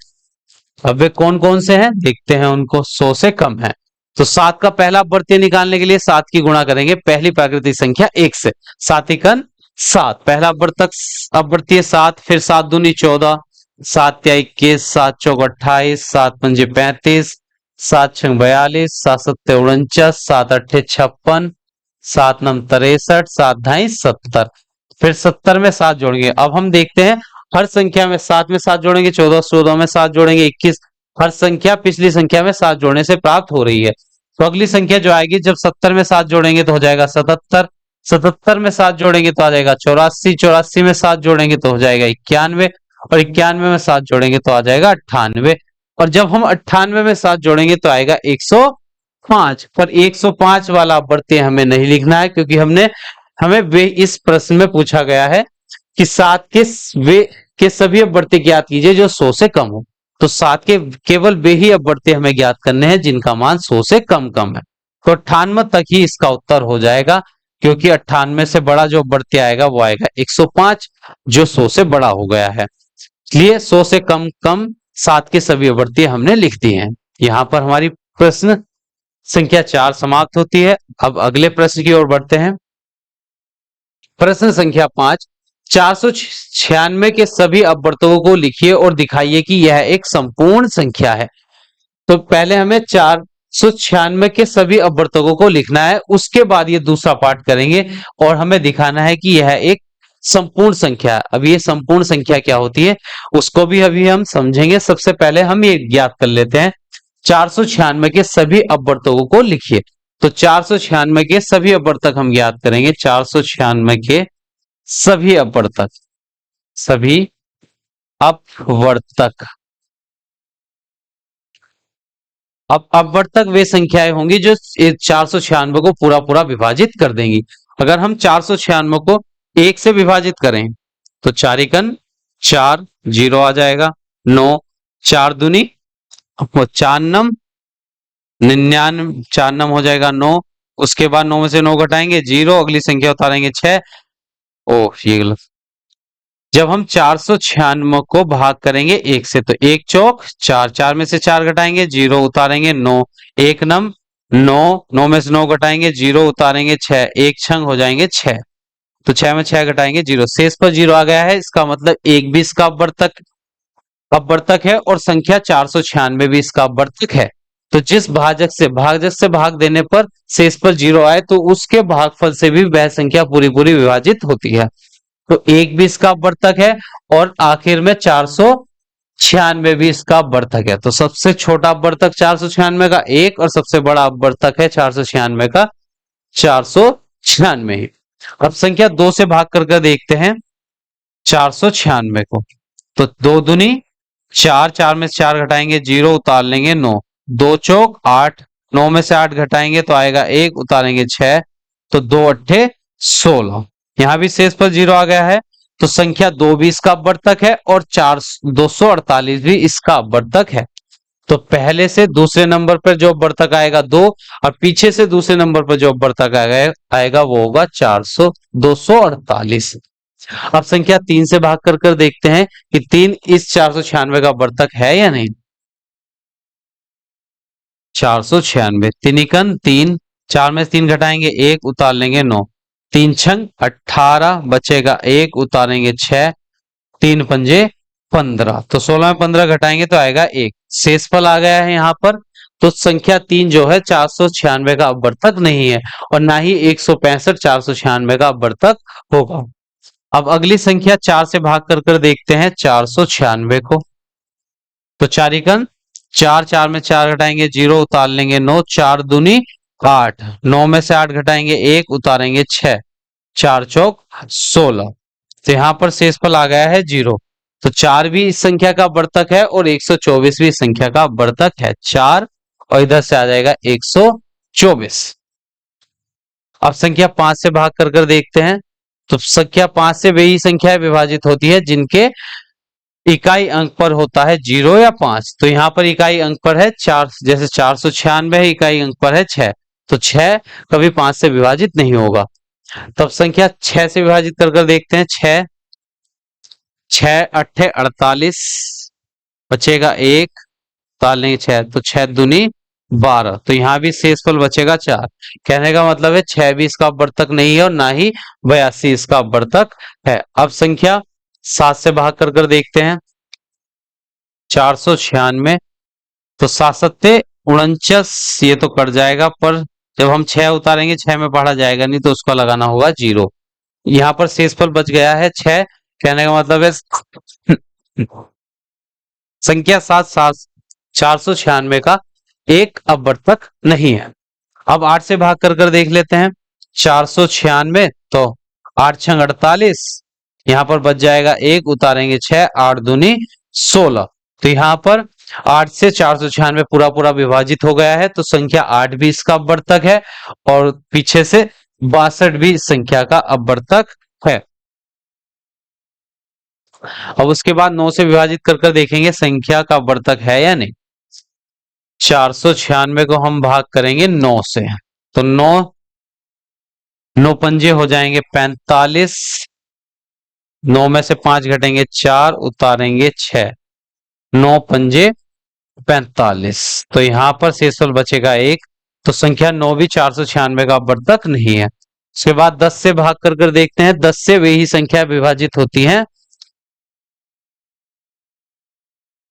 अब वे कौन कौन से हैं देखते हैं उनको। 100 से कम है तो 7 का पहला अपवर्तीय निकालने के लिए 7 की गुणा करेंगे पहली प्राकृतिक संख्या 1 से। 7 एकन 7, पहला अपवर्तीय 7, फिर 7 दूनी 14, 7 या 21, 7 चौक 28, 7 पंजे 35, 7 छंग 42, 7 सत्ते 49, 7 अट्ठे 56, 7 नम 63, 7 ढाई 70। फिर 70 में 7 जोड़ेंगे। अब हम देखते हैं हर संख्या में 7 में 7 जोड़ेंगे 14, 14 में 7 जोड़ेंगे 21। हर संख्या पिछली संख्या में 7 जोड़ने से प्राप्त हो रही है। तो अगली संख्या जो आएगी, जब 70 में 7 जोड़ेंगे तो हो जाएगा 77, 77 में 7 जोड़ेंगे तो आ जाएगा 84, 84 में 7 जोड़ेंगे तो हो जाएगा 91, और 91 में 7 जोड़ेंगे तो आ जाएगा 98। और जब हम 98 में 7 जोड़ेंगे तो आएगा 105। पर 105 वाला अपवर्तीय हमें नहीं लिखना है, क्योंकि हमें वे इस प्रश्न में पूछा गया है कि 7 के वे के सभी अपवर्तीय ज्ञात कीजिए जो 100 से कम हो। तो 7 के केवल वे ही अपवर्तीय हमें ज्ञात करने हैं जिनका मान 100 से कम कम है। तो 98 तक ही इसका उत्तर हो जाएगा, क्योंकि 98 से बड़ा जो अपवर्तीय आएगा वो आएगा 105, जो 100 से बड़ा हो गया है। इसलिए 100 से कम कम 7 के सभी अपवर्तीय हमने लिख दिए हैं। यहां पर हमारी प्रश्न संख्या 4 समाप्त होती है। अब अगले प्रश्न की ओर बढ़ते हैं। प्रश्न संख्या 5, 496 के सभी अपवर्तकों को लिखिए और दिखाइए कि यह एक संपूर्ण संख्या है। तो पहले हमें 496 के सभी अपवर्तकों को लिखना है, उसके बाद ये दूसरा पार्ट करेंगे और हमें दिखाना है कि यह एक संपूर्ण संख्या है। अब ये संपूर्ण संख्या क्या होती है उसको भी अभी हम समझेंगे। सबसे पहले हम ये ज्ञात कर लेते हैं, 496 के सभी अपवर्तकों को लिखिए। तो 496 के सभी अपवर्तक हम ज्ञात करेंगे। 496 के सभी अपवर्तक, सभी अपवर्तक। अब अपवर्तक वे संख्याएं होंगी जो 496 को पूरा पूरा विभाजित कर देंगी। अगर हम 496 को 1 से विभाजित करें तो 4 एकन 4, 0 आ जाएगा। 9, 4 दूनी 4 नम 99, 4 नम हो जाएगा 9। उसके बाद 9 में से 9 घटाएंगे 0, अगली संख्या उतारेंगे 6। ओह ये गलत। जब हम 496 को भाग करेंगे 1 से तो 1 चौक 4, 4 में से 4 घटाएंगे 0 उतारेंगे 9, 1 नम 9, 9 में से 9 घटाएंगे 0 उतारेंगे 6, 1 छंग हो जाएंगे 6। तो 6 में 6 घटाएंगे 0, शेष पर 0 आ गया है। इसका मतलब 1 भी इसका अपवर्तक है और संख्या 496 भी इसका अपवर्तक है। तो जिस भाजक से भाग देने पर शेष पर 0 आए तो उसके भागफल से भी वह संख्या पूरी पूरी विभाजित होती है। तो 1 भी इसका अपवर्तक है और आखिर में 496 भी इसका अपवर्तक है। तो सबसे छोटा अपवर्तक 496 का 1 और सबसे बड़ा अपवर्तक है 496 का 496 ही। अब संख्या 2 से भाग करके देखते हैं 496 को। तो 2 दूनी 4, 4 में से 4 घटाएंगे 0 उतार लेंगे 9, 2 चौक 8, 9 में से 8 घटाएंगे तो आएगा 1, उतारेंगे 6, तो 2 अट्ठे 16। यहां भी शेष पर 0 आ गया है। तो संख्या 2 भी इसका अपवर्तक है और 248 भी इसका अपवर्तक है। तो पहले से दूसरे नंबर पर जो अपवर्तक आएगा 2 और पीछे से दूसरे नंबर पर जो अपवर्तक आएगा वो होगा 248। अब संख्या 3 से भाग कर देखते हैं कि 3 इस 496 का अपवर्तक है या नहीं। 496 तीनिकन 3, 4 में से 3 घटाएंगे 1, उतार लेंगे 9, 3 छंग 18, बचेगा 1, उतारेंगे 6, 3 पंजे 15। तो 16 में 15 घटाएंगे तो आएगा 1, शेषफल आ गया है यहाँ पर। तो संख्या 3 जो है 496 का अपवर्तक नहीं है और ना ही 165 496 का अपवर्तक होगा। अब अगली संख्या 4 से भाग कर कर देखते हैं 496 को। तो चारिकन 4, 4 में 4 घटाएंगे 0, उतार लेंगे 9, 4 दूनी 8, 9 में से 8 घटाएंगे 1, उतारेंगे 6, 4 चौक 16। तो यहाँ पर शेषफल आ गया है 0। तो 4 भी इस संख्या का अपवर्तक है और 124 भी इस संख्या का अपवर्तक है। 4 और इधर से आ जाएगा 124। अब संख्या 5 से भाग कर कर देखते हैं। तो संख्या 5 से वही संख्याएं विभाजित होती है जिनके इकाई अंक पर होता है 0 या 5। तो यहाँ पर इकाई अंक पर है 4, जैसे 496 है, इकाई अंक पर है 6। तो 6 कभी 5 से विभाजित नहीं होगा। तब संख्या 6 से विभाजित कर कर देखते हैं। 6, 6 अट्ठे 48, बचेगा 1, ताल लेंगे 6, तो 6 दूनी 12। तो यहाँ भी शेषफल बचेगा 4। कहने का मतलब है 6 भी इसका अपवर्तक नहीं है और ना ही 82 इसका अपवर्तक है। अब संख्या 7 से भाग कर कर देखते हैं। 496, तो 7 सत्ते 49, ये तो कट जाएगा, पर जब हम 6 उतारेंगे 6 में पढ़ा जाएगा नहीं, तो उसका लगाना होगा 0। यहाँ पर शेषफल बच गया है 6। कहने का मतलब है संख्या 7 496 का एक अपवर्तक नहीं है। अब 8 से भाग कर कर देख लेते हैं। 496, तो 8 छंग 48, यहाँ पर बच जाएगा 1, उतारेंगे 6, 8 दूनी 16। तो यहाँ पर 8 से 496 पूरा पूरा विभाजित हो गया है। तो संख्या 8 भी इसका अपवर्तक है और पीछे से 62 भी इस संख्या का अपवर्तक है। अब उसके बाद 9 से विभाजित कर कर देखेंगे संख्या का अपवर्तक है या नहीं। 496 को हम भाग करेंगे 9 से, तो 9 9 पंजे हो जाएंगे 45, 9 में से 5 घटेंगे 4, उतारेंगे 6, 9 पंजे 45। तो यहाँ पर शेषफल बचेगा 1। तो संख्या 9 भी 496 का अपवर्तक नहीं है। उसके बाद 10 से भाग कर कर देखते हैं। 10 से वे ही संख्या विभाजित होती हैं,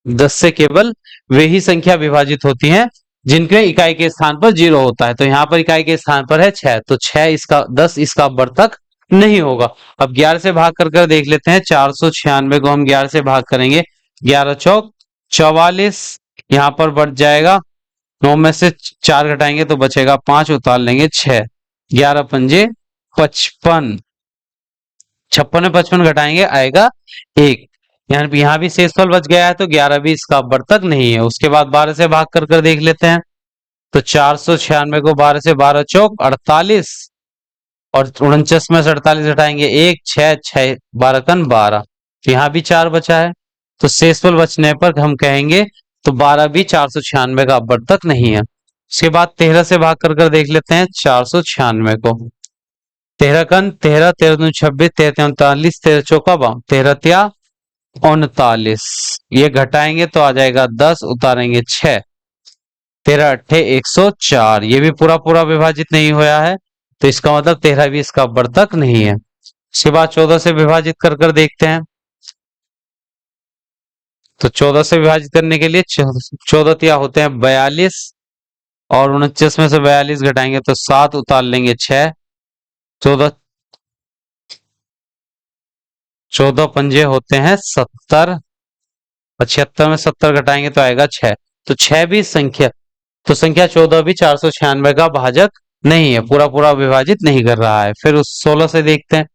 10 से केवल वे ही संख्या विभाजित होती हैं जिनके इकाई के स्थान पर 0 होता है। तो यहाँ पर इकाई के स्थान पर है 6, तो 6 इसका 10 इसका अपवर्तक नहीं होगा। अब 11 से भाग कर कर देख लेते हैं। 496 को हम 11 से भाग करेंगे, 11 चौक 44, यहाँ पर बढ़ जाएगा 9 में से 4 घटाएंगे तो बचेगा 5, उतार लेंगे 6, 11 पंजे 55, 56 में 55 घटाएंगे आएगा 1। यहाँ भी शेषफल बच गया है, तो 11 भी इसका अपवर्तक नहीं है। उसके बाद 12 से भाग कर कर देख लेते हैं। तो 496 को 12 से 12 चौक 48 और 49 में से 48 घटाएंगे 1, 6, 6 12 कन 12, यहाँ भी 4 बचा है। तो शेषफल बचने पर हम कहेंगे तो 12 भी 496 का अपवर्तक नहीं है। उसके बाद 13 से भाग कर कर देख लेते हैं 496 को। 13 कन 13, 13 दूनी 26, 13 39, 13 चौका 13 त्या 39, ये घटाएंगे तो आ जाएगा 10, उतारेंगे 6, 13 अट्ठे 104, ये भी पूरा पूरा विभाजित नहीं होया है, तो इसका मतलब 13 भी इसका अपवर्तक नहीं है। उसके बाद 14 से विभाजित कर कर देखते हैं। तो 14 से विभाजित करने के लिए 14 तिया होते हैं 42 और 49 में से 42 घटाएंगे तो 7, उतार लेंगे 6, 14 14 पंजे होते हैं 70, 75 में 70 घटाएंगे तो आएगा 6। तो 6 भी संख्या, तो संख्या 14 भी 496 का भाजक नहीं है, पूरा पूरा विभाजित नहीं कर रहा है। फिर उस 16 से देखते हैं।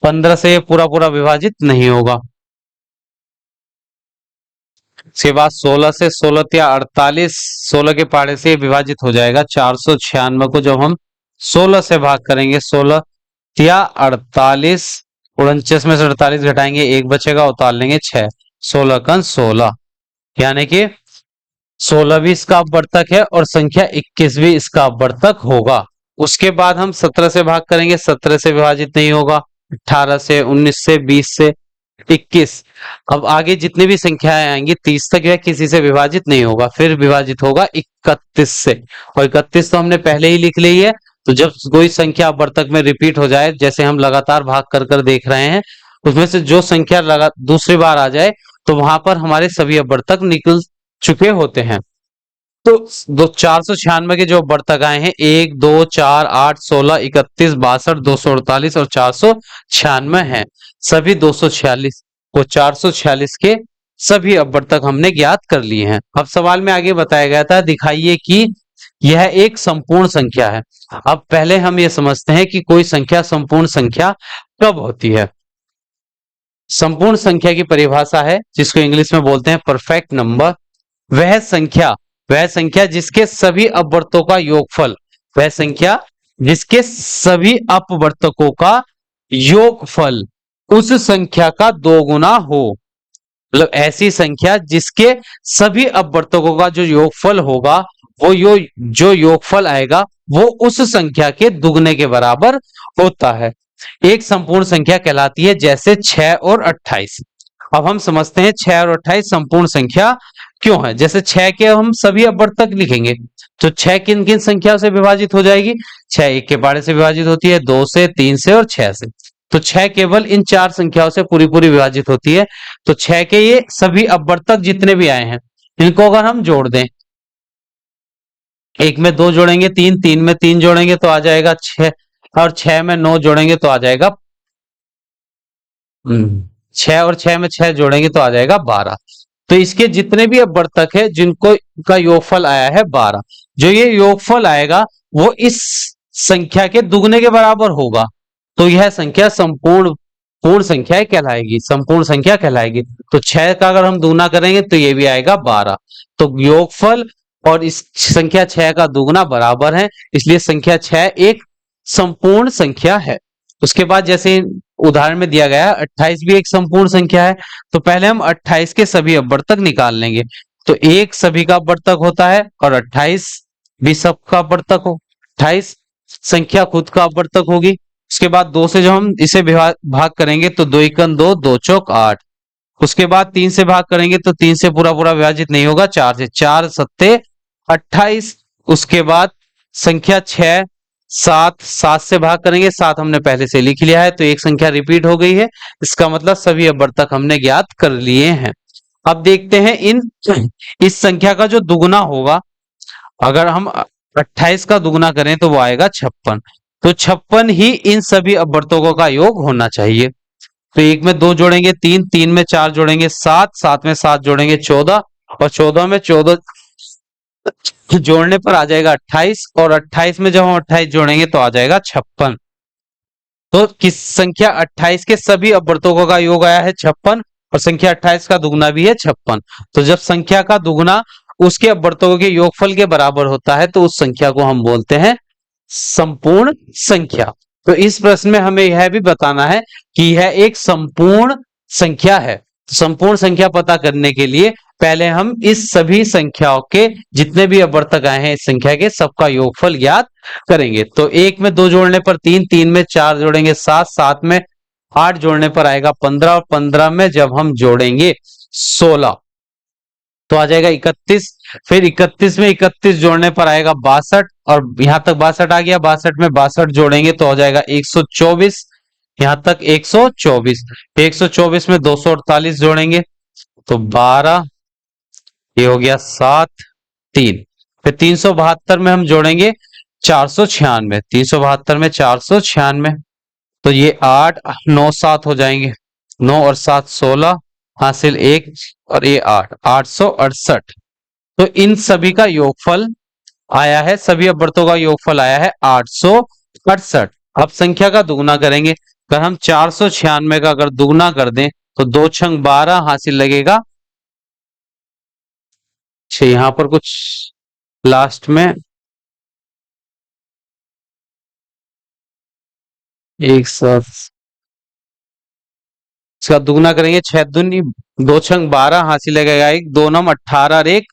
15 से ये पूरा पूरा विभाजित नहीं होगा। उसके बाद 16 से 16 या 48, 16 के पाड़े से विभाजित हो जाएगा। 496 को जब हम 16 से भाग करेंगे, 16 या 48, 49 में से 48 घटाएंगे 1 बचेगा, उतार लेंगे 6, 16 कन 16, यानी कि 16 भी इसका अपवर्तक है और संख्या 21 भी इसका अपवर्तक होगा। उसके बाद हम 17 से भाग करेंगे, 17 से विभाजित नहीं होगा। 18 से, 19 से, 20 से, 21। अब आगे जितनी भी संख्याएं आएंगी 30 तक यह किसी से विभाजित नहीं होगा, फिर विभाजित होगा 31 से, और 31 तो हमने पहले ही लिख ली है। तो जब कोई संख्या अपवर्तक में रिपीट हो जाए, जैसे हम लगातार भाग कर कर देख रहे हैं, उसमें से जो संख्या लगा दूसरी बार आ जाए तो वहां पर हमारे सभी अपवर्तक निकल चुके होते हैं। तो दो 496 के जो अवर्तक आए हैं, 1 2 4 8 16 31 62 और 496 हैं, सभी 246 को 446 के सभी अवर्तक हमने ज्ञात कर लिए हैं। अब सवाल में आगे बताया गया था, दिखाइए कि यह एक संपूर्ण संख्या है। अब पहले हम ये समझते हैं कि कोई संख्या संपूर्ण संख्या कब होती है। संपूर्ण संख्या की परिभाषा है, जिसको इंग्लिश में बोलते हैं परफेक्ट नंबर। वह संख्या वह संख्या जिसके सभी अपवर्तकों का योगफल वह संख्या जिसके सभी अपवर्तकों का योगफल उस संख्या का दो गुना हो। मतलब ऐसी संख्या जिसके सभी अपवर्तकों का जो योगफल होगा, वो जो योगफल आएगा वो उस संख्या के दुगने के बराबर होता है, एक संपूर्ण संख्या कहलाती है। जैसे 6 और 28। अब हम समझते हैं 6 और 28 संपूर्ण संख्या क्यों है। जैसे 6 के हम सभी अपवर्तक लिखेंगे तो 6 किन किन संख्याओं से विभाजित हो जाएगी। 6 एक के पहाड़े से विभाजित होती है, 2 से, 3 से और 6 से। तो 6 केवल इन चार संख्याओं से पूरी पूरी विभाजित होती है। तो 6 के ये सभी अपवर्तक जितने भी आए हैं, इनको अगर हम जोड़ दें, एक में 2 जोड़ेंगे 3, 3 में 3 जोड़ेंगे तो आ जाएगा 6, और 6 में 9 जोड़ेंगे तो आ जाएगा 6, और 6 में 6 जोड़ेंगे तो आ जाएगा 12। तो इसके जितने भी अपवर्तक है जिनको का योगफल आया है 12, जो ये योगफल आएगा वो इस संख्या के दुगने के बराबर होगा। तो यह संख्या संपूर्ण पूर्ण संख्या कहलाएगी, संपूर्ण संख्या कहलाएगी। तो 6 का अगर हम दुगना करेंगे तो ये भी आएगा 12। तो योगफल और इस संख्या 6 का दुगना बराबर है, इसलिए संख्या 6 एक संपूर्ण संख्या है। उसके बाद जैसे उदाहरण में दिया गया 28 भी एक संपूर्ण संख्या है। तो पहले हम 28 के सभी अपवर्तक निकाल लेंगे। तो एक सभी का अपवर्तक होता है और 28 भी सबका अपवर्तक हो। 28 संख्या खुद का अपवर्तक होगी। उसके बाद 2 से जब हम इसे भाग करेंगे तो 2 एकम 2, 2 चौक 8। उसके बाद 3 से भाग करेंगे तो 3 से पूरा पूरा विभाजित नहीं होगा, 4 से, 4 सत्ते 28। उसके बाद संख्या 6, 7, 7 से भाग करेंगे, 7 हमने पहले से लिख लिया है तो एक संख्या रिपीट हो गई है। इसका मतलब सभी अपवर्तक हमने ज्ञात कर लिए हैं। अब देखते हैं इस संख्या का जो दुगुना होगा, अगर हम 28 का दुगुना करें तो वो आएगा 56। तो 56 ही इन सभी अपवर्तकों का योग होना चाहिए। तो एक में 2 जोड़ेंगे 3, 3 में 4 जोड़ेंगे 7, 7 में 7 जोड़ेंगे 14, और 14 में 14 जोड़ने पर आ जाएगा 28, और 28 में जब हम 28 जोड़ेंगे तो आ जाएगा 56। तो किस संख्या 28 के सभी अपवर्तकों का योग आया है 56, और संख्या 28 का दुगना भी है 56। तो जब संख्या का दुगना उसके अपवर्तकों के योगफल के बराबर होता है तो उस संख्या को हम बोलते हैं संपूर्ण संख्या। तो इस प्रश्न में हमें यह भी बताना है कि यह एक संपूर्ण संख्या है। संपूर्ण संख्या पता करने के लिए पहले हम इस सभी संख्याओं के जितने भी अपवर्तक आए हैं इस संख्या के सबका योगफल ज्ञात करेंगे। तो 1 में 2 जोड़ने पर 3, 3 में 4 जोड़ेंगे 7, 7 में 8 जोड़ने पर आएगा 15, और 15 में जब हम जोड़ेंगे 16 तो आ जाएगा 31। फिर 31 में 31 जोड़ने पर आएगा 62, और यहां तक 62 आ गया, 62 में 62 जोड़ेंगे तो हो जाएगा 124। यहां तक 124। 124 में 248 जोड़ेंगे तो 12, ये हो गया 7, 3। फिर 372 में हम जोड़ेंगे 496, 372 में 496 तो ये 8, 9, 7 हो जाएंगे, 9 और 7 16, हासिल 1, और ये 8, 868। तो इन सभी का योगफल आया है, सभी अपवर्तों का योगफल आया है 868। अब संख्या का दुगना करेंगे। अगर हम 496 का अगर दुगना कर दें तो 2 छंग 12 हासिल लगेगा। यहां पर कुछ लास्ट में एक साथ इसका दुगना करेंगे, 6 दूनी 2 छंग 12 हासिल लगेगा 1, 2 नम 18 और 1,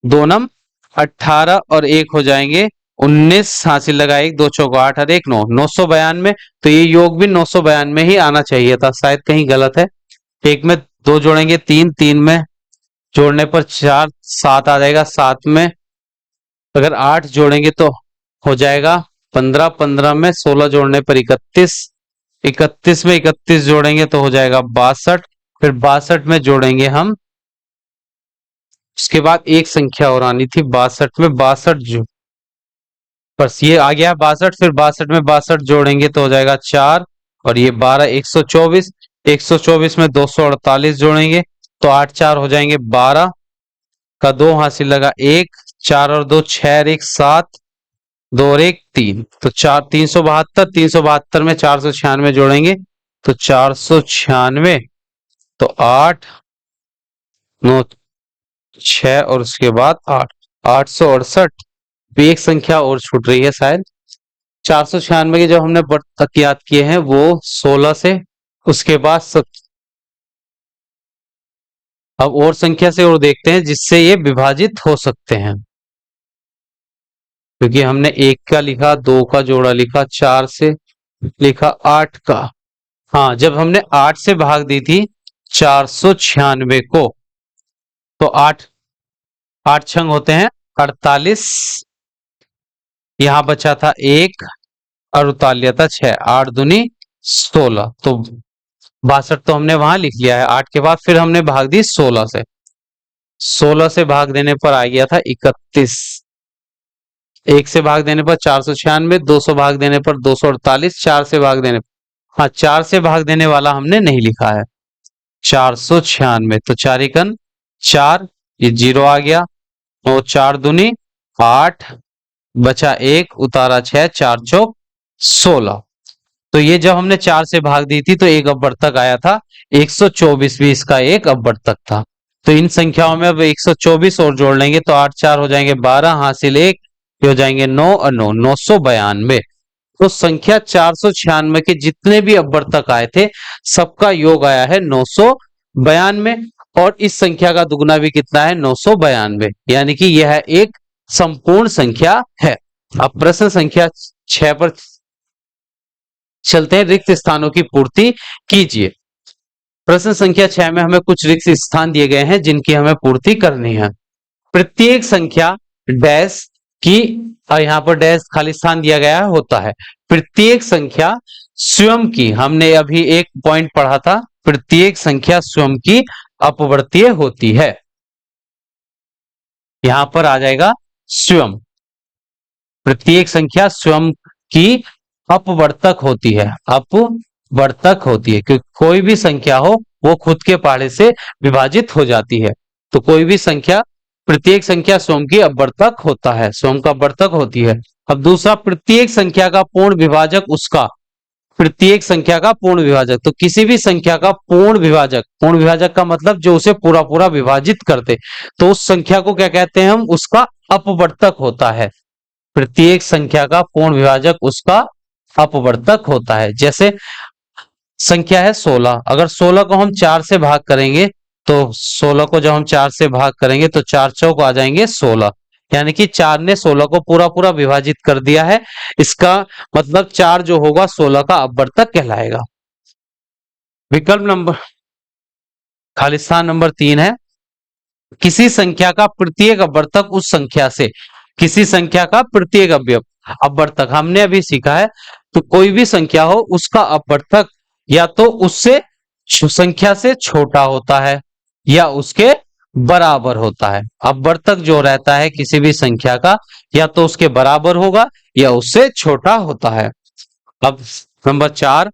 2 नम 18 और 1 हो जाएंगे 19, हासिल लगा 1, 2 चौक 8 और 1 9, 992। तो ये योग भी 992 ही आना चाहिए था, शायद कहीं गलत है। एक में 2 जोड़ेंगे 3, 3 में जोड़ने पर 4, 7 आ जाएगा, 7 में अगर 8 जोड़ेंगे तो हो जाएगा 15, 15 में 16 जोड़ने पर 31, 31 में 31 जोड़ेंगे तो हो जाएगा 62। फिर 62 में जोड़ेंगे हम उसके बाद एक संख्या और आनी थी 62 में, 62 जो बस ये आ गया 62, फिर 62 में 62 जोड़ेंगे तो हो जाएगा 4, और ये 12, 124, 124 में 248 जोड़ेंगे तो 8 4 हो जाएंगे 12 का 2 हासिल लगा 1, 4 और 2 6 और 1 7, 2 और 1 3, तो 4 372, 372 में 496 जोड़ेंगे तो 496, तो 8 9 6 और उसके बाद 8, 868। एक संख्या और छूट रही है शायद, 496 के जब हमने बढ़ तक याद किए हैं वो 16 से, उसके बाद अब और संख्या से और देखते हैं जिससे ये विभाजित हो सकते हैं, क्योंकि हमने 1 का लिखा, 2 का जोड़ा लिखा, 4 से लिखा, 8 का। हाँ, जब हमने 8 से भाग दी थी 496 को, तो 8 8 छंग होते हैं 48, यहां बचा था 1 और उतार लिया था 6, 8 दूनी 16, तो 62 तो हमने वहां लिख लिया है। 8 के बाद फिर हमने भाग दी 16 से, 16 से भाग देने पर आ गया था 31, 1 से भाग देने पर 496, 2 से भाग देने पर 248, 4 से भाग देने पर, हाँ 4 से भाग देने वाला हमने नहीं लिखा है, 496, तो 4 एकन 4, ये 0 आ गया, और 4 दूनी 8, बचा 1, उतारा 6, 4 चौक 16। तो ये जब हमने 4 से भाग दी थी तो एक अपवर्तक आया था 124 भी इसका एक अपवर्तक था। तो इन संख्याओं में अब 124 और जोड़ लेंगे तो 8 4 हो जाएंगे 12, हासिल 1, ये हो जाएंगे 9 और 9 992। तो संख्या 496 के जितने भी अपवर्तक आए थे सबका योग आया है 992, और इस संख्या का दुगुना भी कितना है 992, यानी कि यह एक संपूर्ण संख्या है। अब प्रश्न संख्या 6 पर चलते हैं, रिक्त स्थानों की पूर्ति कीजिए। प्रश्न संख्या 6 में हमें कुछ रिक्त स्थान दिए गए हैं जिनकी हमें पूर्ति करनी है। प्रत्येक संख्या डैश की, और यहां पर डैश खाली स्थान दिया गया होता है। प्रत्येक संख्या स्वयं की, हमने अभी एक पॉइंट पढ़ा था, प्रत्येक संख्या स्वयं की अपवर्तीय होती है, यहां पर आ जाएगा स्वयं। प्रत्येक संख्या स्वयं की अपवर्तक होती है, अपवर्तक होती है, क्योंकि कोई भी संख्या हो वो खुद के पहाड़े से विभाजित हो जाती है। तो कोई भी संख्या, प्रत्येक संख्या स्वयं की अपवर्तक होता है, स्वयं का अपवर्तक होती है। अब दूसरा, प्रत्येक संख्या का पूर्ण विभाजक उसका, प्रत्येक संख्या का पूर्ण विभाजक, तो किसी भी संख्या का पूर्ण विभाजक, पूर्ण विभाजक का मतलब जो उसे पूरा पूरा विभाजित करते, तो उस संख्या को क्या कहते हैं हम, उसका अपवर्तक होता है। प्रत्येक संख्या का पूर्ण विभाजक उसका अपवर्तक होता है। जैसे संख्या है 16, अगर 16 को हम 4 से भाग करेंगे, तो 16 को जब हम 4 से भाग करेंगे तो 4 चौक आ जाएंगे 16, यानी कि 4 ने 16 को पूरा पूरा विभाजित कर दिया है। इसका मतलब 4 जो होगा 16 का अपवर्तक कहलाएगा। विकल्प नंबर, खालिस्तान नंबर 3 है, किसी संख्या का प्रत्येक अपवर्तक उस संख्या से, किसी संख्या का प्रत्येक अवयव अपवर्तक, हमने अभी सीखा है, तो कोई भी संख्या हो उसका अपवर्तक या तो उससे संख्या से छोटा होता है या उसके बराबर होता है। अपवर्तक जो रहता है किसी भी संख्या का, या तो उसके बराबर होगा या उससे छोटा होता है। अब नंबर 4,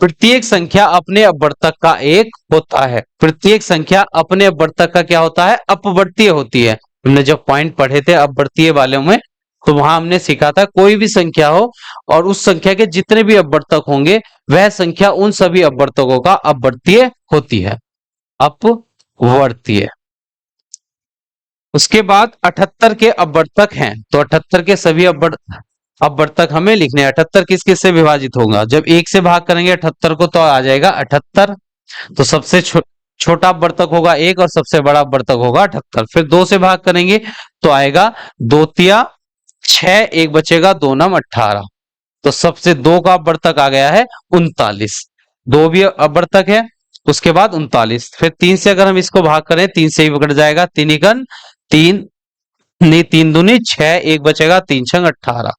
प्रत्येक संख्या अपने अपवर्तक का एक होता है। प्रत्येक संख्या अपने अपवर्तक का क्या होता है, अपवर्तीय होती है। हमने जब पॉइंट पढ़े थे अपवर्तीय वाले में, तो वहां हमने सीखा था कोई भी संख्या हो और उस संख्या के जितने भी अपवर्तक होंगे वह संख्या उन सभी अपवर्तकों का अपवर्तीय होती है, अपवर्तीय। उसके बाद 78 के अपवर्तक हैं, तो 78 के सभी अपवर्तक हमें लिखने हैं। 78 किस किस से विभाजित होगा, जब 1 से भाग करेंगे 78 को तो आ जाएगा 78, तो सबसे छोटा अपवर्तक होगा 1 और सबसे बड़ा अपवर्तक होगा 78। फिर 2 से भाग करेंगे तो आएगा 2 तिया 6, 1 बचेगा 2 नम 18, तो सबसे 2 का अपवर्तक आ गया है 39, 2 भी अपवर्तक है। उसके बाद 39, फिर 3 से अगर हम इसको भाग करें 3 से ही बिगड़ जाएगा, 3 एकन 3, नहीं 3 दूनी 6, 1 बचेगा 3 छंग 18।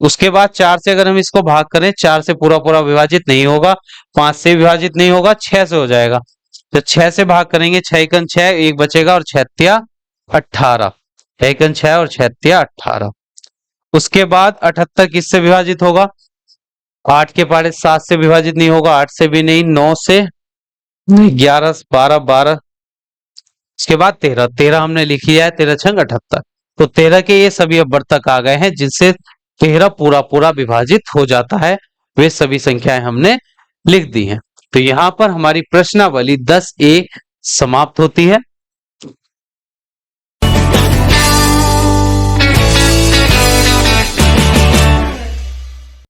उसके बाद 4 से अगर हम इसको भाग करें, 4 से पूरा पूरा विभाजित नहीं होगा, 5 से विभाजित नहीं होगा, 6 से हो जाएगा, तो 6 से भाग करेंगे, 6 एकन 6, एक बचेगा और 6 तिया 18, एकन 6 और 6 तिया 18। उसके बाद 78 किससे विभाजित होगा? 8 के पहाड़े 7 से विभाजित नहीं होगा, 8 से भी नहीं, 9 से नहीं, 11, 12, 12। उसके बाद 13, 13 हमने लिख लिया है, 13 छंग 78। तो 13 के ये सभी अवर्तक आ गए हैं जिनसे 13 पूरा पूरा विभाजित हो जाता है। वे सभी संख्याएं हमने लिख दी हैं। तो यहां पर हमारी प्रश्नावली 10A समाप्त होती है।